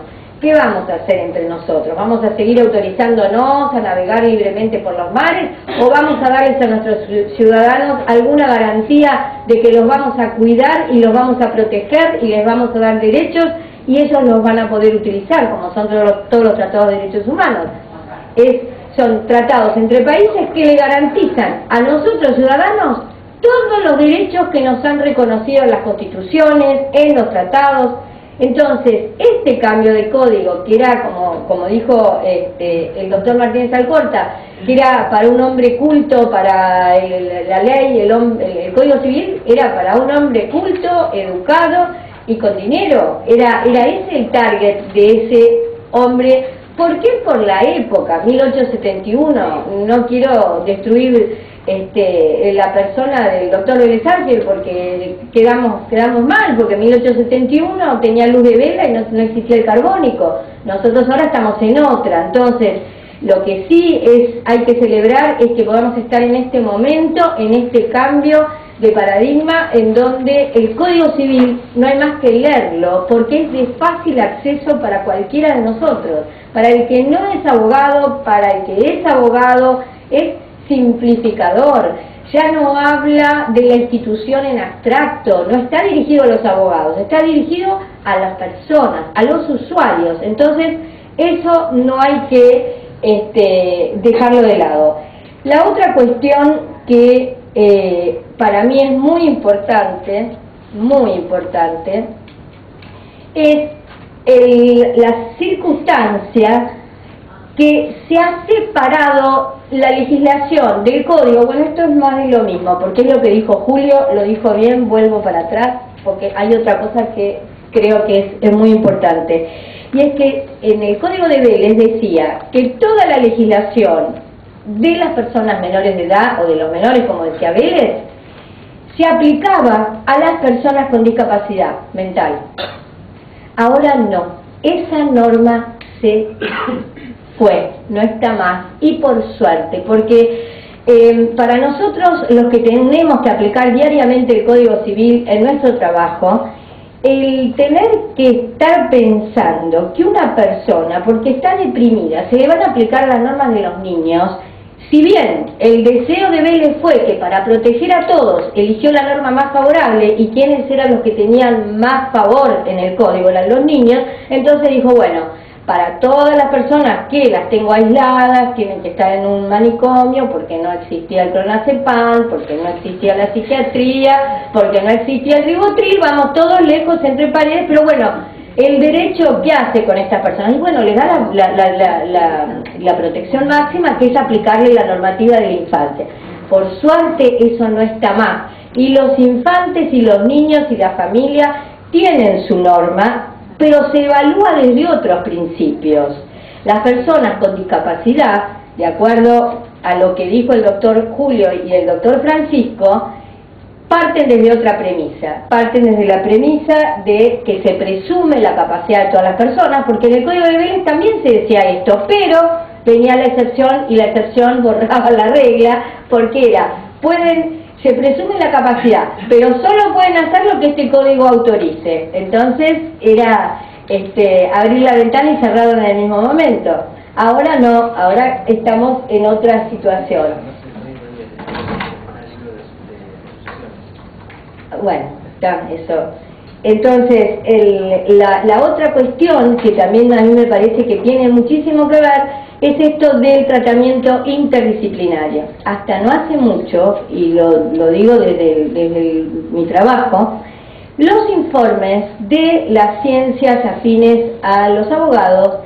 Speaker 4: ¿qué vamos a hacer entre nosotros? ¿Vamos a seguir autorizándonos a navegar libremente por los mares o vamos a darles a nuestros ciudadanos alguna garantía de que los vamos a cuidar y los vamos a proteger y les vamos a dar derechos y ellos los van a poder utilizar, como son todos los tratados de derechos humanos? Son tratados entre países que le garantizan a nosotros ciudadanos todos los derechos que nos han reconocido en las constituciones, en los tratados. Entonces, este cambio de código, que era, como dijo el doctor Martínez Alcorta, que era para un hombre culto, para la ley, el Código Civil era para un hombre culto, educado y con dinero. Era ese el target de ese hombre. ¿Por qué? Por la época, 1871. No quiero destruir la persona del doctor Vélez Arfiel porque quedamos mal, porque en 1871 tenía luz de vela y no existía el carbónico. Nosotros ahora estamos en otra. Entonces, lo que sí hay que celebrar es que podamos estar en este momento, en este cambio de paradigma, en donde el Código Civil no hay más que leerlo, porque es de fácil acceso para cualquiera de nosotros. Para el que no es abogado, para el que es abogado, es simplificador. Ya no habla de la institución en abstracto, no está dirigido a los abogados, está dirigido a las personas, a los usuarios. Entonces, eso no hay que dejarlo de lado. La otra cuestión que para mí es muy importante, es la circunstancia que se ha separado la legislación del código. Bueno, esto es más de lo mismo, porque es lo que dijo Julio, lo dijo bien, vuelvo para atrás, porque hay otra cosa que creo que es muy importante, y es que en el Código de Vélez decía que toda la legislación de las personas menores de edad, o de los menores, como decía Vélez, se aplicaba a las personas con discapacidad mental. Ahora no, esa norma se fue, no está más, y por suerte, porque para nosotros, los que tenemos que aplicar diariamente el Código Civil en nuestro trabajo, el tener que estar pensando que una persona, porque está deprimida, se le van a aplicar las normas de los niños, si bien el deseo de Vélez fue que para proteger a todos eligió la norma más favorable y quienes eran los que tenían más favor en el código eran los niños, entonces dijo, bueno, para todas las personas que las tengo aisladas, tienen que estar en un manicomio porque no existía el clonazepam, porque no existía la psiquiatría, porque no existía el ribotril, vamos todos lejos entre paredes, pero bueno, el derecho, ¿qué hace con estas personas? Y bueno, les da la protección máxima, que es aplicarle la normativa de la infancia. Por suerte eso no está más, y los infantes y los niños y la familia tienen su norma, pero se evalúa desde otros principios. Las personas con discapacidad, de acuerdo a lo que dijo el doctor Julio y el doctor Francisco, parten desde otra premisa, parten desde la premisa de que se presume la capacidad de todas las personas, porque en el Código de Vélez también se decía esto, pero venía la excepción y la excepción borraba la regla, porque se presume la capacidad, pero solo pueden hacer lo que este código autorice. Entonces era abrir la ventana y cerrarla en el mismo momento. Ahora no, ahora estamos en otra situación. bueno, está, eso. Entonces, la otra cuestión que también a mí me parece que tiene muchísimo que ver es esto del tratamiento interdisciplinario. Hasta no hace mucho, y lo digo desde mi trabajo, los informes de las ciencias afines a los abogados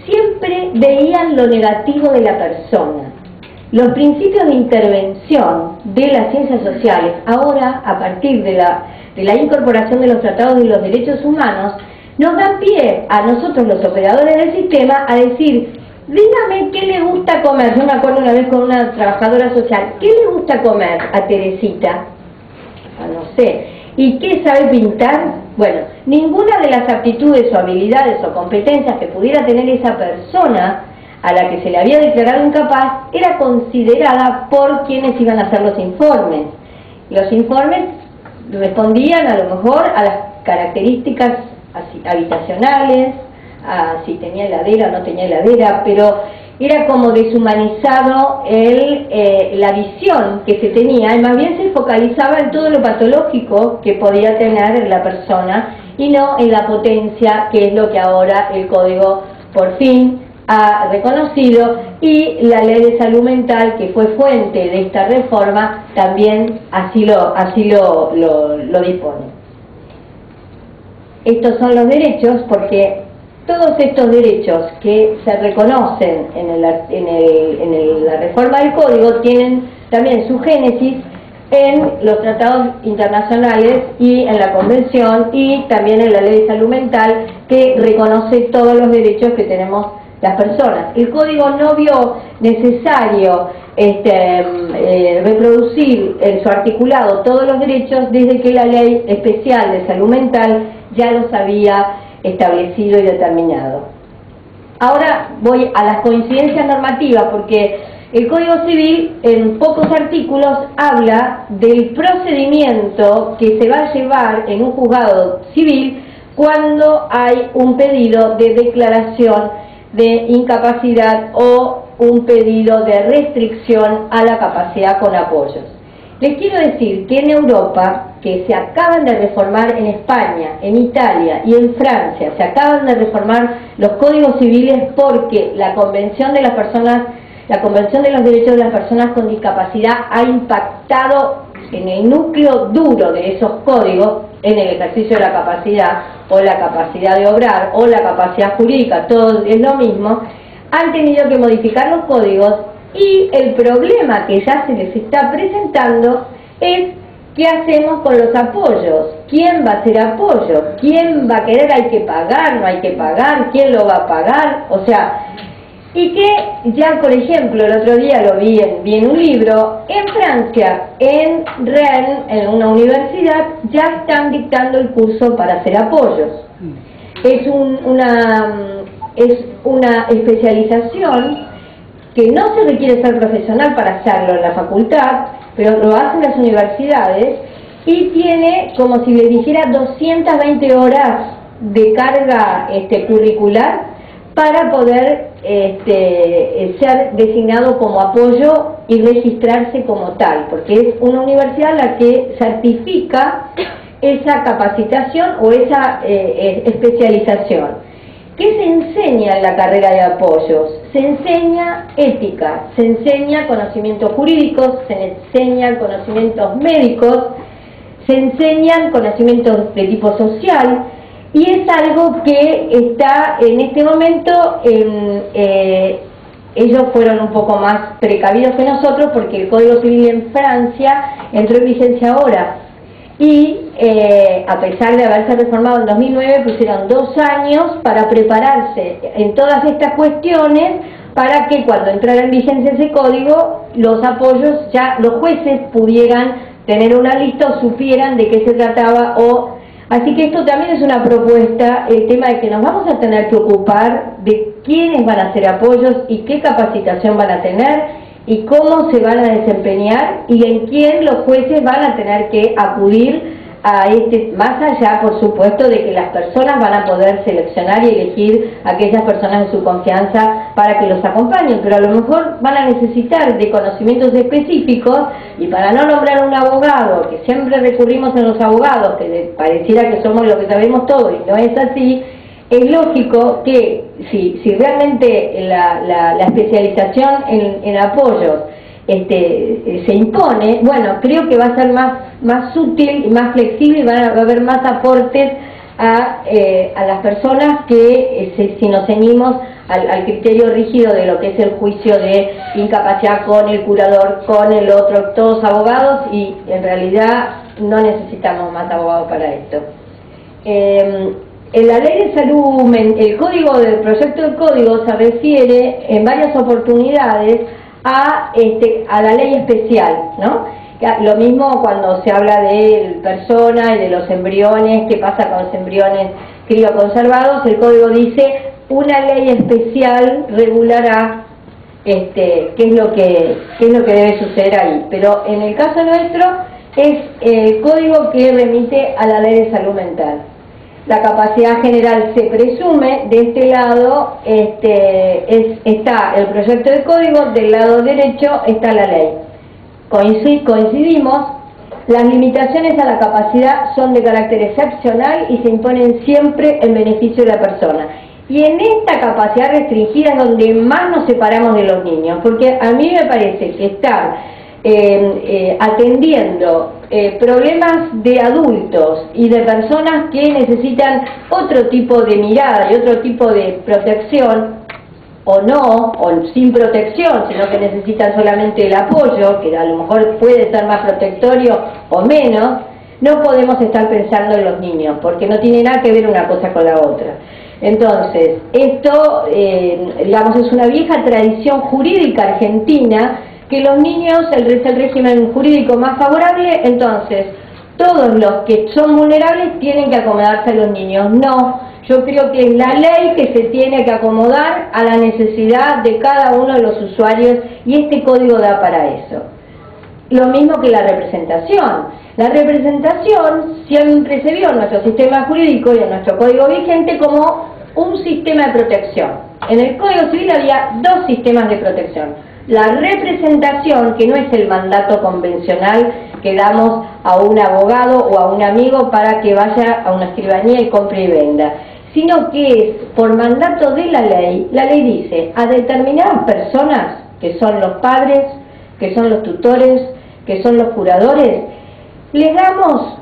Speaker 4: siempre veían lo negativo de la persona. Los principios de intervención de las ciencias sociales, ahora a partir de la incorporación de los tratados de los derechos humanos, nos dan pie a nosotros los operadores del sistema a decir, dígame qué le gusta comer. Yo me acuerdo una vez con una trabajadora social, ¿qué le gusta comer a Teresita? No sé. ¿Y qué sabe pintar? Bueno, ninguna de las aptitudes o habilidades o competencias que pudiera tener esa persona a la que se le había declarado incapaz era considerada por quienes iban a hacer los informes. Los informes respondían a lo mejor a las características habitacionales, a si tenía heladera o no tenía heladera, pero era como deshumanizado la visión que se tenía, y más bien se focalizaba en todo lo patológico que podía tener la persona y no en la potencia, que es lo que ahora el Código por fin ha reconocido, y la Ley de Salud Mental, que fue fuente de esta reforma, también así lo dispone. Estos son los derechos, porque todos estos derechos que se reconocen en la reforma del Código tienen también su génesis en los tratados internacionales y en la Convención, y también en la Ley de Salud Mental, que reconoce todos los derechos que tenemos las personas. El Código no vio necesario reproducir en su articulado todos los derechos desde que la Ley Especial de Salud Mental ya los había establecido y determinado. Ahora voy a las coincidencias normativas, porque el Código Civil en pocos artículos habla del procedimiento que se va a llevar en un juzgado civil cuando hay un pedido de declaración de incapacidad o un pedido de restricción a la capacidad con apoyos. Les quiero decir que en Europa, que se acaban de reformar en España, en Italia y en Francia, se acaban de reformar los códigos civiles porque la Convención de las Personas, la Convención de los Derechos de las Personas con Discapacidad ha impactado en el núcleo duro de esos códigos, en el ejercicio de la capacidad o la capacidad de obrar o la capacidad jurídica, todo es lo mismo. Han tenido que modificar los códigos, y el problema que ya se les está presentando es ¿qué hacemos con los apoyos? ¿Quién va a hacer apoyo? ¿Quién va a querer? ¿Hay que pagar? ¿No hay que pagar? ¿Quién lo va a pagar? O sea, y que ya, por ejemplo, el otro día lo vi en un libro, en Francia, en Rennes, en una universidad, ya están dictando el curso para hacer apoyos. Es una especialización que no se requiere ser profesional para hacerlo en la facultad, pero lo hacen las universidades, y tiene, como si les dijera, 220 horas de carga curricular para poder ser designado como apoyo y registrarse como tal, porque es una universidad la que certifica esa capacitación o esa especialización. ¿Qué se enseña en la carrera de apoyos? Se enseña ética, se enseña conocimientos jurídicos, se enseñan conocimientos médicos, se enseñan conocimientos de tipo social, y es algo que está en este momento, ellos fueron un poco más precavidos que nosotros, porque el Código Civil en Francia entró en vigencia ahora, y a pesar de haberse reformado en 2009, pusieron 2 años para prepararse en todas estas cuestiones, para que cuando entrara en vigencia ese código, los apoyos, ya los jueces pudieran tener una lista o supieran de qué se trataba. Así que esto también es una propuesta, el tema de que nos vamos a tener que ocupar de quiénes van a hacer apoyos y qué capacitación van a tener y cómo se van a desempeñar, y en quién los jueces van a tener que acudir más allá, por supuesto, de que las personas van a poder seleccionar y elegir a aquellas personas de su confianza para que los acompañen, pero a lo mejor van a necesitar de conocimientos específicos, y para no nombrar a un abogado, que siempre recurrimos a los abogados, que pareciera que somos lo que sabemos todo y no es así, es lógico que si realmente la especialización en apoyos se impone, bueno, creo que va a ser más útil y más flexible, y va a haber más aportes a las personas que si nos ceñimos al criterio rígido de lo que es el juicio de incapacidad con el curador, con el otro, todos abogados, y en realidad no necesitamos más abogados para esto. En la ley de salud, el proyecto de código se refiere en varias oportunidades a la ley especial, ¿no? Lo mismo cuando se habla de persona y de los embriones, qué pasa con los embriones crioconservados, el código dice una ley especial regulará qué es lo que debe suceder ahí. Pero en el caso nuestro es el código que remite a la ley de salud mental. La capacidad general se presume, de este lado está el proyecto de código, del lado derecho está la ley. Coincidimos, las limitaciones a la capacidad son de carácter excepcional y se imponen siempre en beneficio de la persona. Y en esta capacidad restringida es donde más nos separamos de los niños, porque a mí me parece que estar atendiendo problemas de adultos y de personas que necesitan otro tipo de mirada y otro tipo de protección, o no, o sin protección, sino que necesitan solamente el apoyo, que a lo mejor puede ser más protectorio o menos, no podemos estar pensando en los niños, porque no tiene nada que ver una cosa con la otra. Entonces, esto, digamos, es una vieja tradición jurídica argentina, que los niños, es el régimen jurídico más favorable, entonces todos los que son vulnerables tienen que acomodarse a los niños. No, yo creo que es la ley que se tiene que acomodar a la necesidad de cada uno de los usuarios, y este código da para eso. Lo mismo que la representación. La representación siempre se vio en nuestro sistema jurídico y en nuestro código vigente como un sistema de protección. En el Código Civil había dos sistemas de protección. La representación, que no es el mandato convencional que damos a un abogado o a un amigo para que vaya a una escribanía y compre y venda, sino que es por mandato de la ley dice a determinadas personas, que son los padres, que son los tutores, que son los curadores, les damos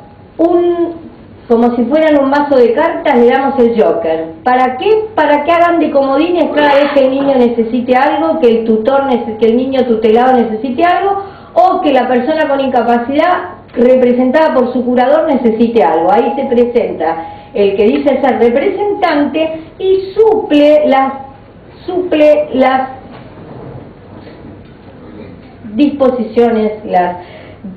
Speaker 4: como si fueran un mazo de cartas, le damos el Joker. ¿Para qué? Para que hagan de comodines cada vez que el niño necesite algo, que el niño tutelado necesite algo, o que la persona con incapacidad representada por su curador necesite algo. Ahí se presenta el que dice ser representante y suple las disposiciones,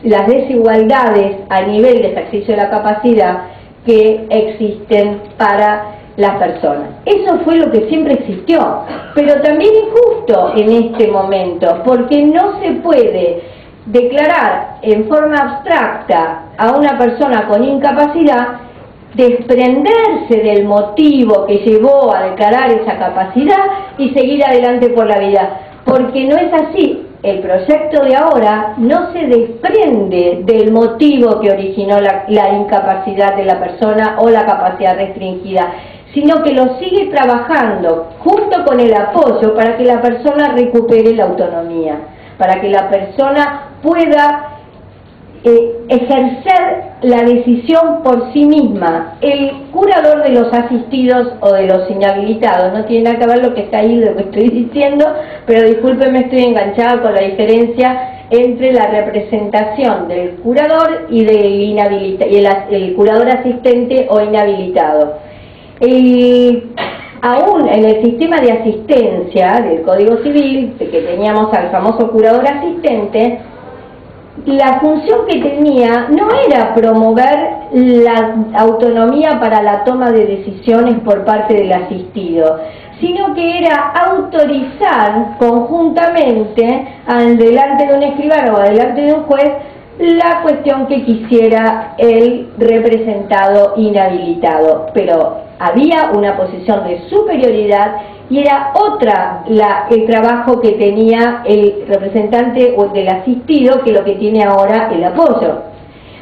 Speaker 4: las desigualdades a nivel de ejercicio de la capacidad que existen para las personas. Eso fue lo que siempre existió, pero también es justo en este momento, porque no se puede declarar en forma abstracta a una persona con incapacidad, desprenderse del motivo que llevó a declarar esa capacidad y seguir adelante por la vida, porque no es así. El proyecto de ahora no se desprende del motivo que originó la incapacidad de la persona o la capacidad restringida, sino que lo sigue trabajando junto con el apoyo para que la persona recupere la autonomía, para que la persona pueda ejercer la decisión por sí misma. El curador de los asistidos o de los inhabilitados, no tiene nada que ver lo que está ahí, lo que estoy diciendo, pero discúlpenme, estoy enganchada con la diferencia entre la representación del curador y el curador asistente o inhabilitado. Aún en el sistema de asistencia del Código Civil, que teníamos al famoso curador asistente, la función que tenía no era promover la autonomía para la toma de decisiones por parte del asistido, sino que era autorizar conjuntamente delante de un escribano o delante de un juez la cuestión que quisiera el representado inhabilitado, pero había una posición de superioridad y era otra el trabajo que tenía el representante o del asistido que lo que tiene ahora el apoyo.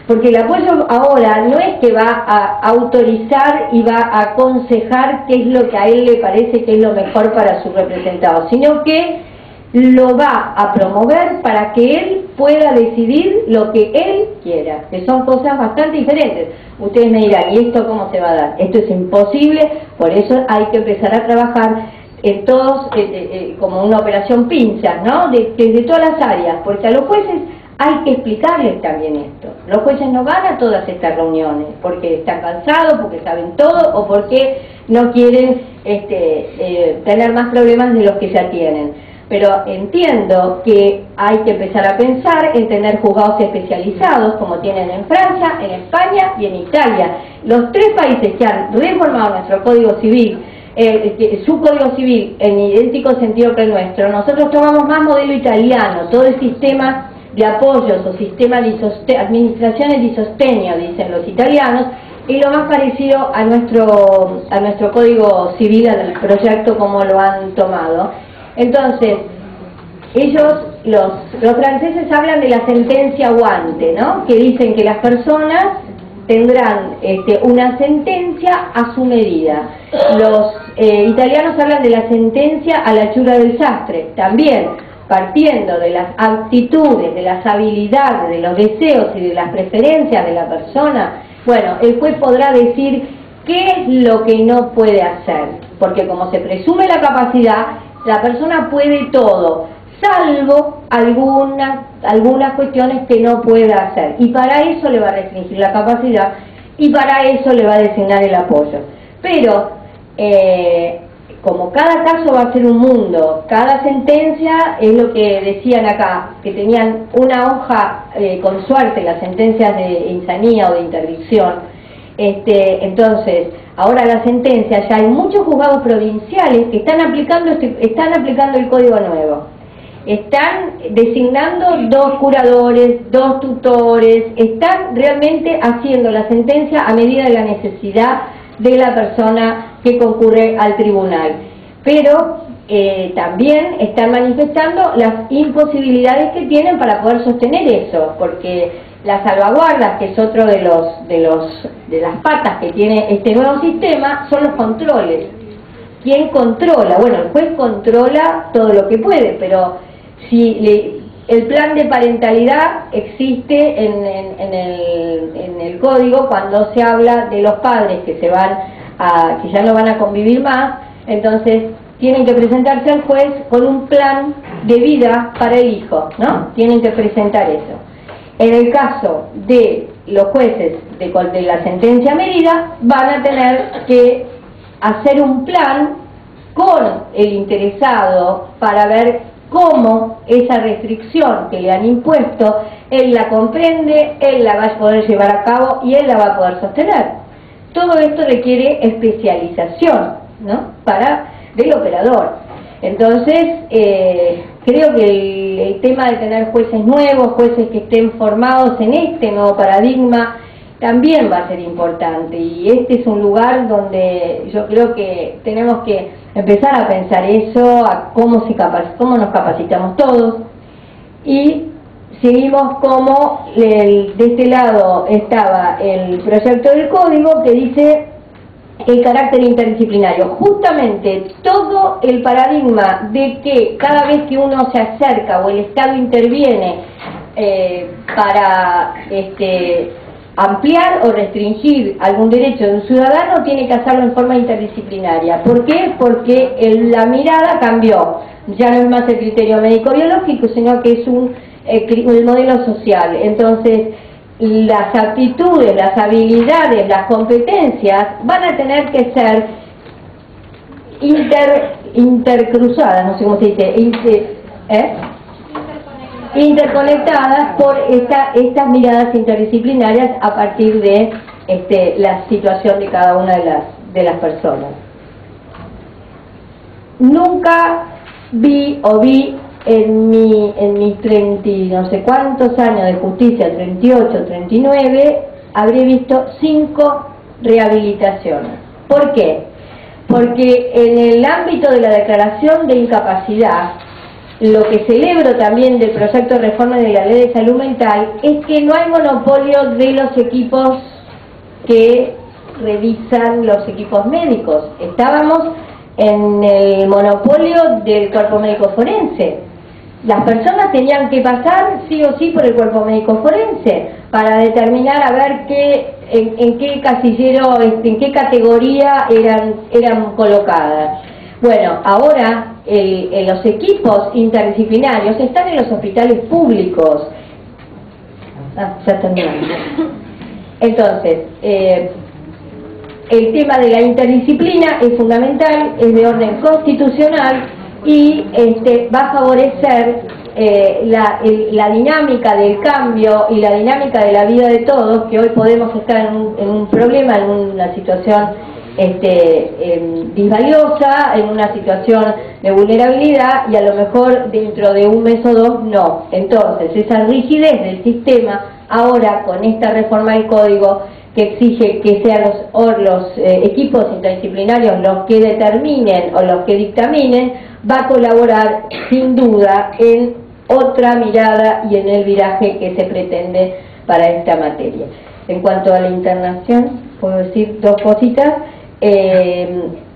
Speaker 4: Porque el apoyo ahora no es que va a autorizar y va a aconsejar qué es lo que a él le parece que es lo mejor para su representado, sino que lo va a promover para que él pueda decidir lo que él quiera, que son cosas bastante diferentes. Ustedes me dirán, ¿y esto cómo se va a dar? Esto es imposible, por eso hay que empezar a trabajar en todos, como una operación pinzas, ¿no? Desde todas las áreas, porque a los jueces hay que explicarles también esto. Los jueces no van a todas estas reuniones porque están cansados, porque saben todo o porque no quieren tener más problemas de los que ya tienen. Pero entiendo que hay que empezar a pensar en tener juzgados especializados como tienen en Francia, en España y en Italia. Los tres países que han reformado nuestro Código Civil, su Código Civil en idéntico sentido que el nuestro, nosotros tomamos más modelo italiano, todo el sistema de apoyos o sistema de administraciones di sostegno, dicen los italianos, y lo más parecido a nuestro Código Civil, al proyecto como lo han tomado. Entonces, ellos, los franceses hablan de la sentencia guante, ¿no? Que dicen que las personas tendrán una sentencia a su medida. Los italianos hablan de la sentencia a la hechura del sastre, también partiendo de las aptitudes, de las habilidades, de los deseos y de las preferencias de la persona. Bueno, el juez podrá decir qué es lo que no puede hacer, porque como se presume la capacidad, la persona puede todo, salvo algunas cuestiones que no pueda hacer. Y para eso le va a restringir la capacidad y para eso le va a designar el apoyo. Pero, como cada caso va a ser un mundo, cada sentencia es lo que decían acá, que tenían una hoja, con suerte, las sentencias de insanía o de interdicción. Entonces, ahora la sentencia, ya hay muchos juzgados provinciales que están aplicando el código nuevo. Están designando 2 curadores, 2 tutores, están realmente haciendo la sentencia a medida de la necesidad de la persona que concurre al tribunal. Pero también están manifestando las imposibilidades que tienen para poder sostener eso, porque las salvaguardas, que es otro de las patas que tiene este nuevo sistema, son los controles. ¿Quién controla? Bueno, el juez controla todo lo que puede, pero si el plan de parentalidad existe en el código cuando se habla de los padres que que ya no van a convivir más, entonces tienen que presentarse al juez con un plan de vida para el hijo, ¿no? Tienen que presentar eso. En el caso de los jueces de la sentencia a medida, van a tener que hacer un plan con el interesado para ver cómo esa restricción que le han impuesto, él la comprende, él la va a poder llevar a cabo y él la va a poder sostener. Todo esto requiere especialización, ¿no? Del operador. Entonces, creo que el tema de tener jueces nuevos, jueces que estén formados en este nuevo paradigma, también va a ser importante. Y este es un lugar donde yo creo que tenemos que empezar a pensar eso, a cómo nos capacitamos todos. Y seguimos como de este lado estaba el proyecto del código que dice el carácter interdisciplinario. Justamente todo el paradigma de que cada vez que uno se acerca o el Estado interviene para ampliar o restringir algún derecho de un ciudadano, tiene que hacerlo en forma interdisciplinaria. ¿Por qué? Porque la mirada cambió. Ya no es más el criterio médico-biológico, sino que es el modelo social. Entonces, las aptitudes, las habilidades, las competencias van a tener que ser intercruzadas, no sé cómo se dice, interconectadas por estas miradas interdisciplinarias a partir de la situación de cada una de las personas. Nunca vi en mis 30 no sé cuántos años de justicia, 38, 39, habré visto 5 rehabilitaciones. ¿Por qué? Porque en el ámbito de la declaración de incapacidad, lo que celebro también del proyecto de reforma de la Ley de Salud Mental es que no hay monopolio de los equipos que revisan los equipos médicos. Estábamos en el monopolio del cuerpo médico forense. Las personas tenían que pasar sí o sí por el cuerpo médico forense para determinar a ver en qué casillero, en qué categoría eran colocadas. Bueno, ahora los equipos interdisciplinarios están en los hospitales públicos. Ya terminamos. Entonces, el tema de la interdisciplina es fundamental, es de orden constitucional y va a favorecer la dinámica del cambio y la dinámica de la vida de todos, que hoy podemos estar en un problema, en una situación disvaliosa, en una situación de vulnerabilidad, y a lo mejor dentro de un mes o dos no. Entonces, esa rigidez del sistema, ahora con esta reforma del código que exige que sean los equipos interdisciplinarios los que determinen o los que dictaminen, va a colaborar sin duda en otra mirada y en el viraje que se pretende para esta materia. En cuanto a la internación, puedo decir 2 cositas.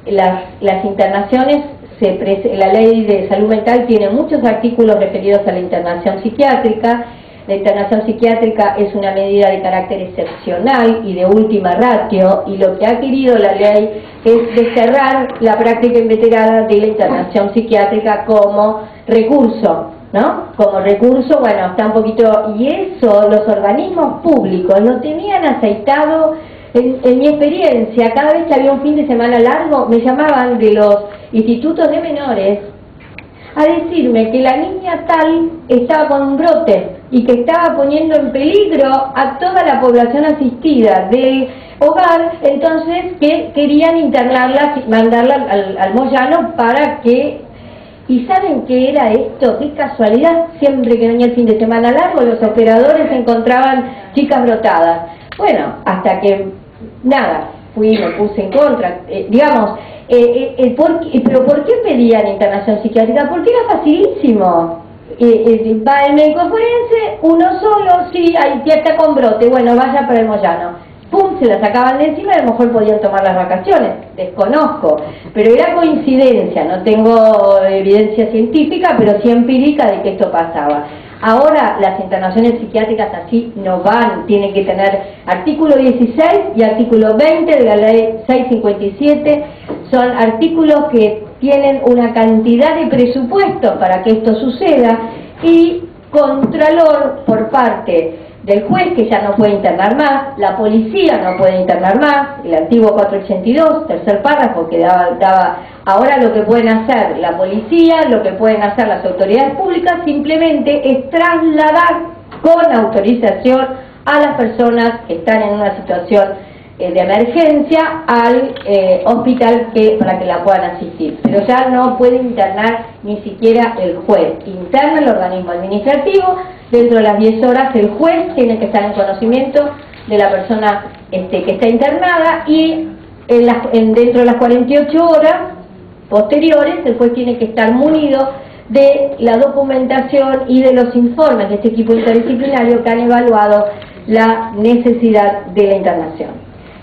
Speaker 4: Las internaciones, la Ley de Salud Mental tiene muchos artículos referidos a la internación psiquiátrica. La internación psiquiátrica es una medida de carácter excepcional y de última ratio, y lo que ha querido la ley es desterrar la práctica inveterada de la internación psiquiátrica como recurso, ¿no? Como recurso, bueno, está un poquito, y eso los organismos públicos lo tenían aceitado. En mi experiencia, cada vez que había un fin de semana largo, me llamaban de los institutos de menores a decirme que la niña tal estaba con un brote y que estaba poniendo en peligro a toda la población asistida del hogar, entonces que querían internarla, mandarla al Moyano para que... ¿Y saben qué era esto? ¡Qué casualidad! Siempre que venía el fin de semana largo, los operadores encontraban chicas brotadas. Bueno, hasta que, nada, me puse en contra, pero ¿por qué pedían internación psiquiátrica? Porque era facilísimo. Va el médico forense, uno solo, sí, ahí ya está con brote, bueno, vaya para el Moyano. Pum, se la sacaban de encima y a lo mejor podían tomar las vacaciones, desconozco. Pero era coincidencia, no tengo evidencia científica, pero sí empírica de que esto pasaba. Ahora las internaciones psiquiátricas así no van, tienen que tener artículo 16 y artículo 20 de la ley 657, son artículos que tienen una cantidad de presupuestos para que esto suceda, y contralor por parte del juez, que ya no puede internar más, la policía no puede internar más, el antiguo 482, tercer párrafo que daba ahora lo que pueden hacer la policía, lo que pueden hacer las autoridades públicas, simplemente es trasladar con autorización a las personas que están en una situación de emergencia al hospital para que la puedan asistir. Pero ya no puede internar ni siquiera el juez. Interna el organismo administrativo, dentro de las 10 horas el juez tiene que estar en conocimiento de la persona que está internada, y dentro de las 48 horas posteriores el juez tiene que estar munido de la documentación y de los informes de este equipo interdisciplinario que han evaluado la necesidad de la internación.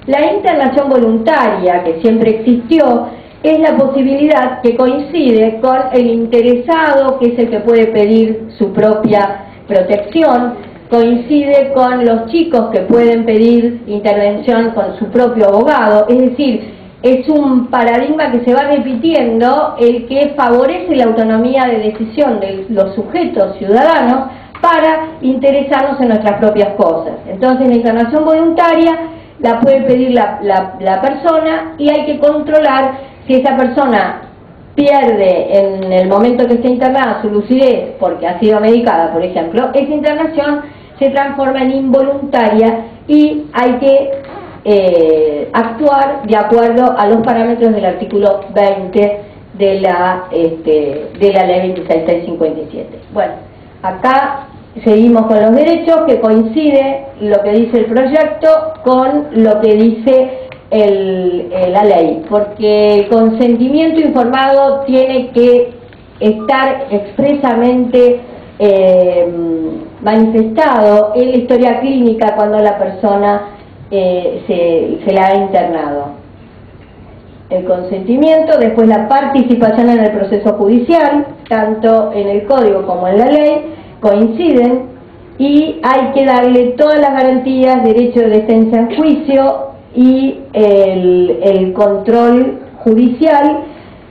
Speaker 4: La internación voluntaria, que siempre existió, es la posibilidad que coincide con el interesado, que es el que puede pedir su propia protección, coincide con los chicos que pueden pedir intervención con su propio abogado, es decir, es un paradigma que se va repitiendo, el que favorece la autonomía de decisión de los sujetos ciudadanos para interesarnos en nuestras propias cosas. Entonces la internación voluntaria la puede pedir la persona, y hay que controlar si esa persona pierde en el momento que está internada su lucidez porque ha sido medicada, por ejemplo. Esa internación se transforma en involuntaria y hay que actuar de acuerdo a los parámetros del artículo 20 de la ley 26.657. Bueno, acá seguimos con los derechos, que coincide lo que dice el proyecto con lo que dice la ley, porque el consentimiento informado tiene que estar expresamente manifestado en la historia clínica cuando la persona se la ha internado. El consentimiento, después la participación en el proceso judicial, tanto en el código como en la ley, coinciden, y hay que darle todas las garantías, derecho de defensa en juicio y el control judicial.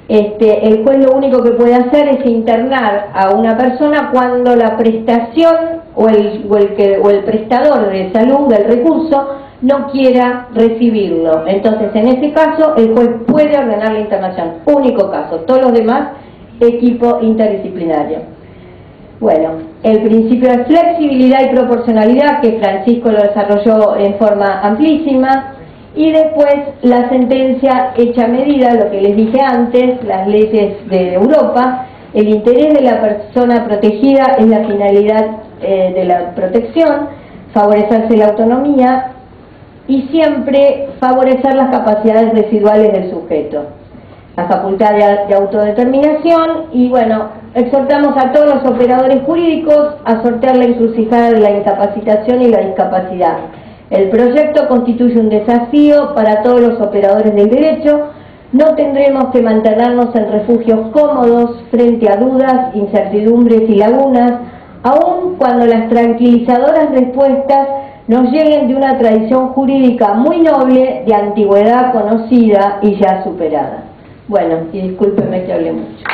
Speaker 4: El juez lo único que puede hacer es internar a una persona cuando la prestación o el prestador de salud del recurso no quiera recibirlo. Entonces, en ese caso, el juez puede ordenar la internación. Único caso. Todos los demás, equipo interdisciplinario. Bueno, el principio de flexibilidad y proporcionalidad, que Francisco lo desarrolló en forma amplísima. Y después la sentencia hecha a medida, lo que les dije antes, las leyes de Europa. El interés de la persona protegida es la finalidad de la protección, favorecerse la autonomía y siempre favorecer las capacidades residuales del sujeto, la facultad de autodeterminación. Y bueno, exhortamos a todos los operadores jurídicos a sortear la encrucijada de la incapacitación y la discapacidad. El proyecto constituye un desafío para todos los operadores del derecho. No tendremos que mantenernos en refugios cómodos frente a dudas, incertidumbres y lagunas, aun cuando las tranquilizadoras respuestas nos lleguen de una tradición jurídica muy noble, de antigüedad conocida y ya superada. Bueno, y discúlpenme que hablé mucho.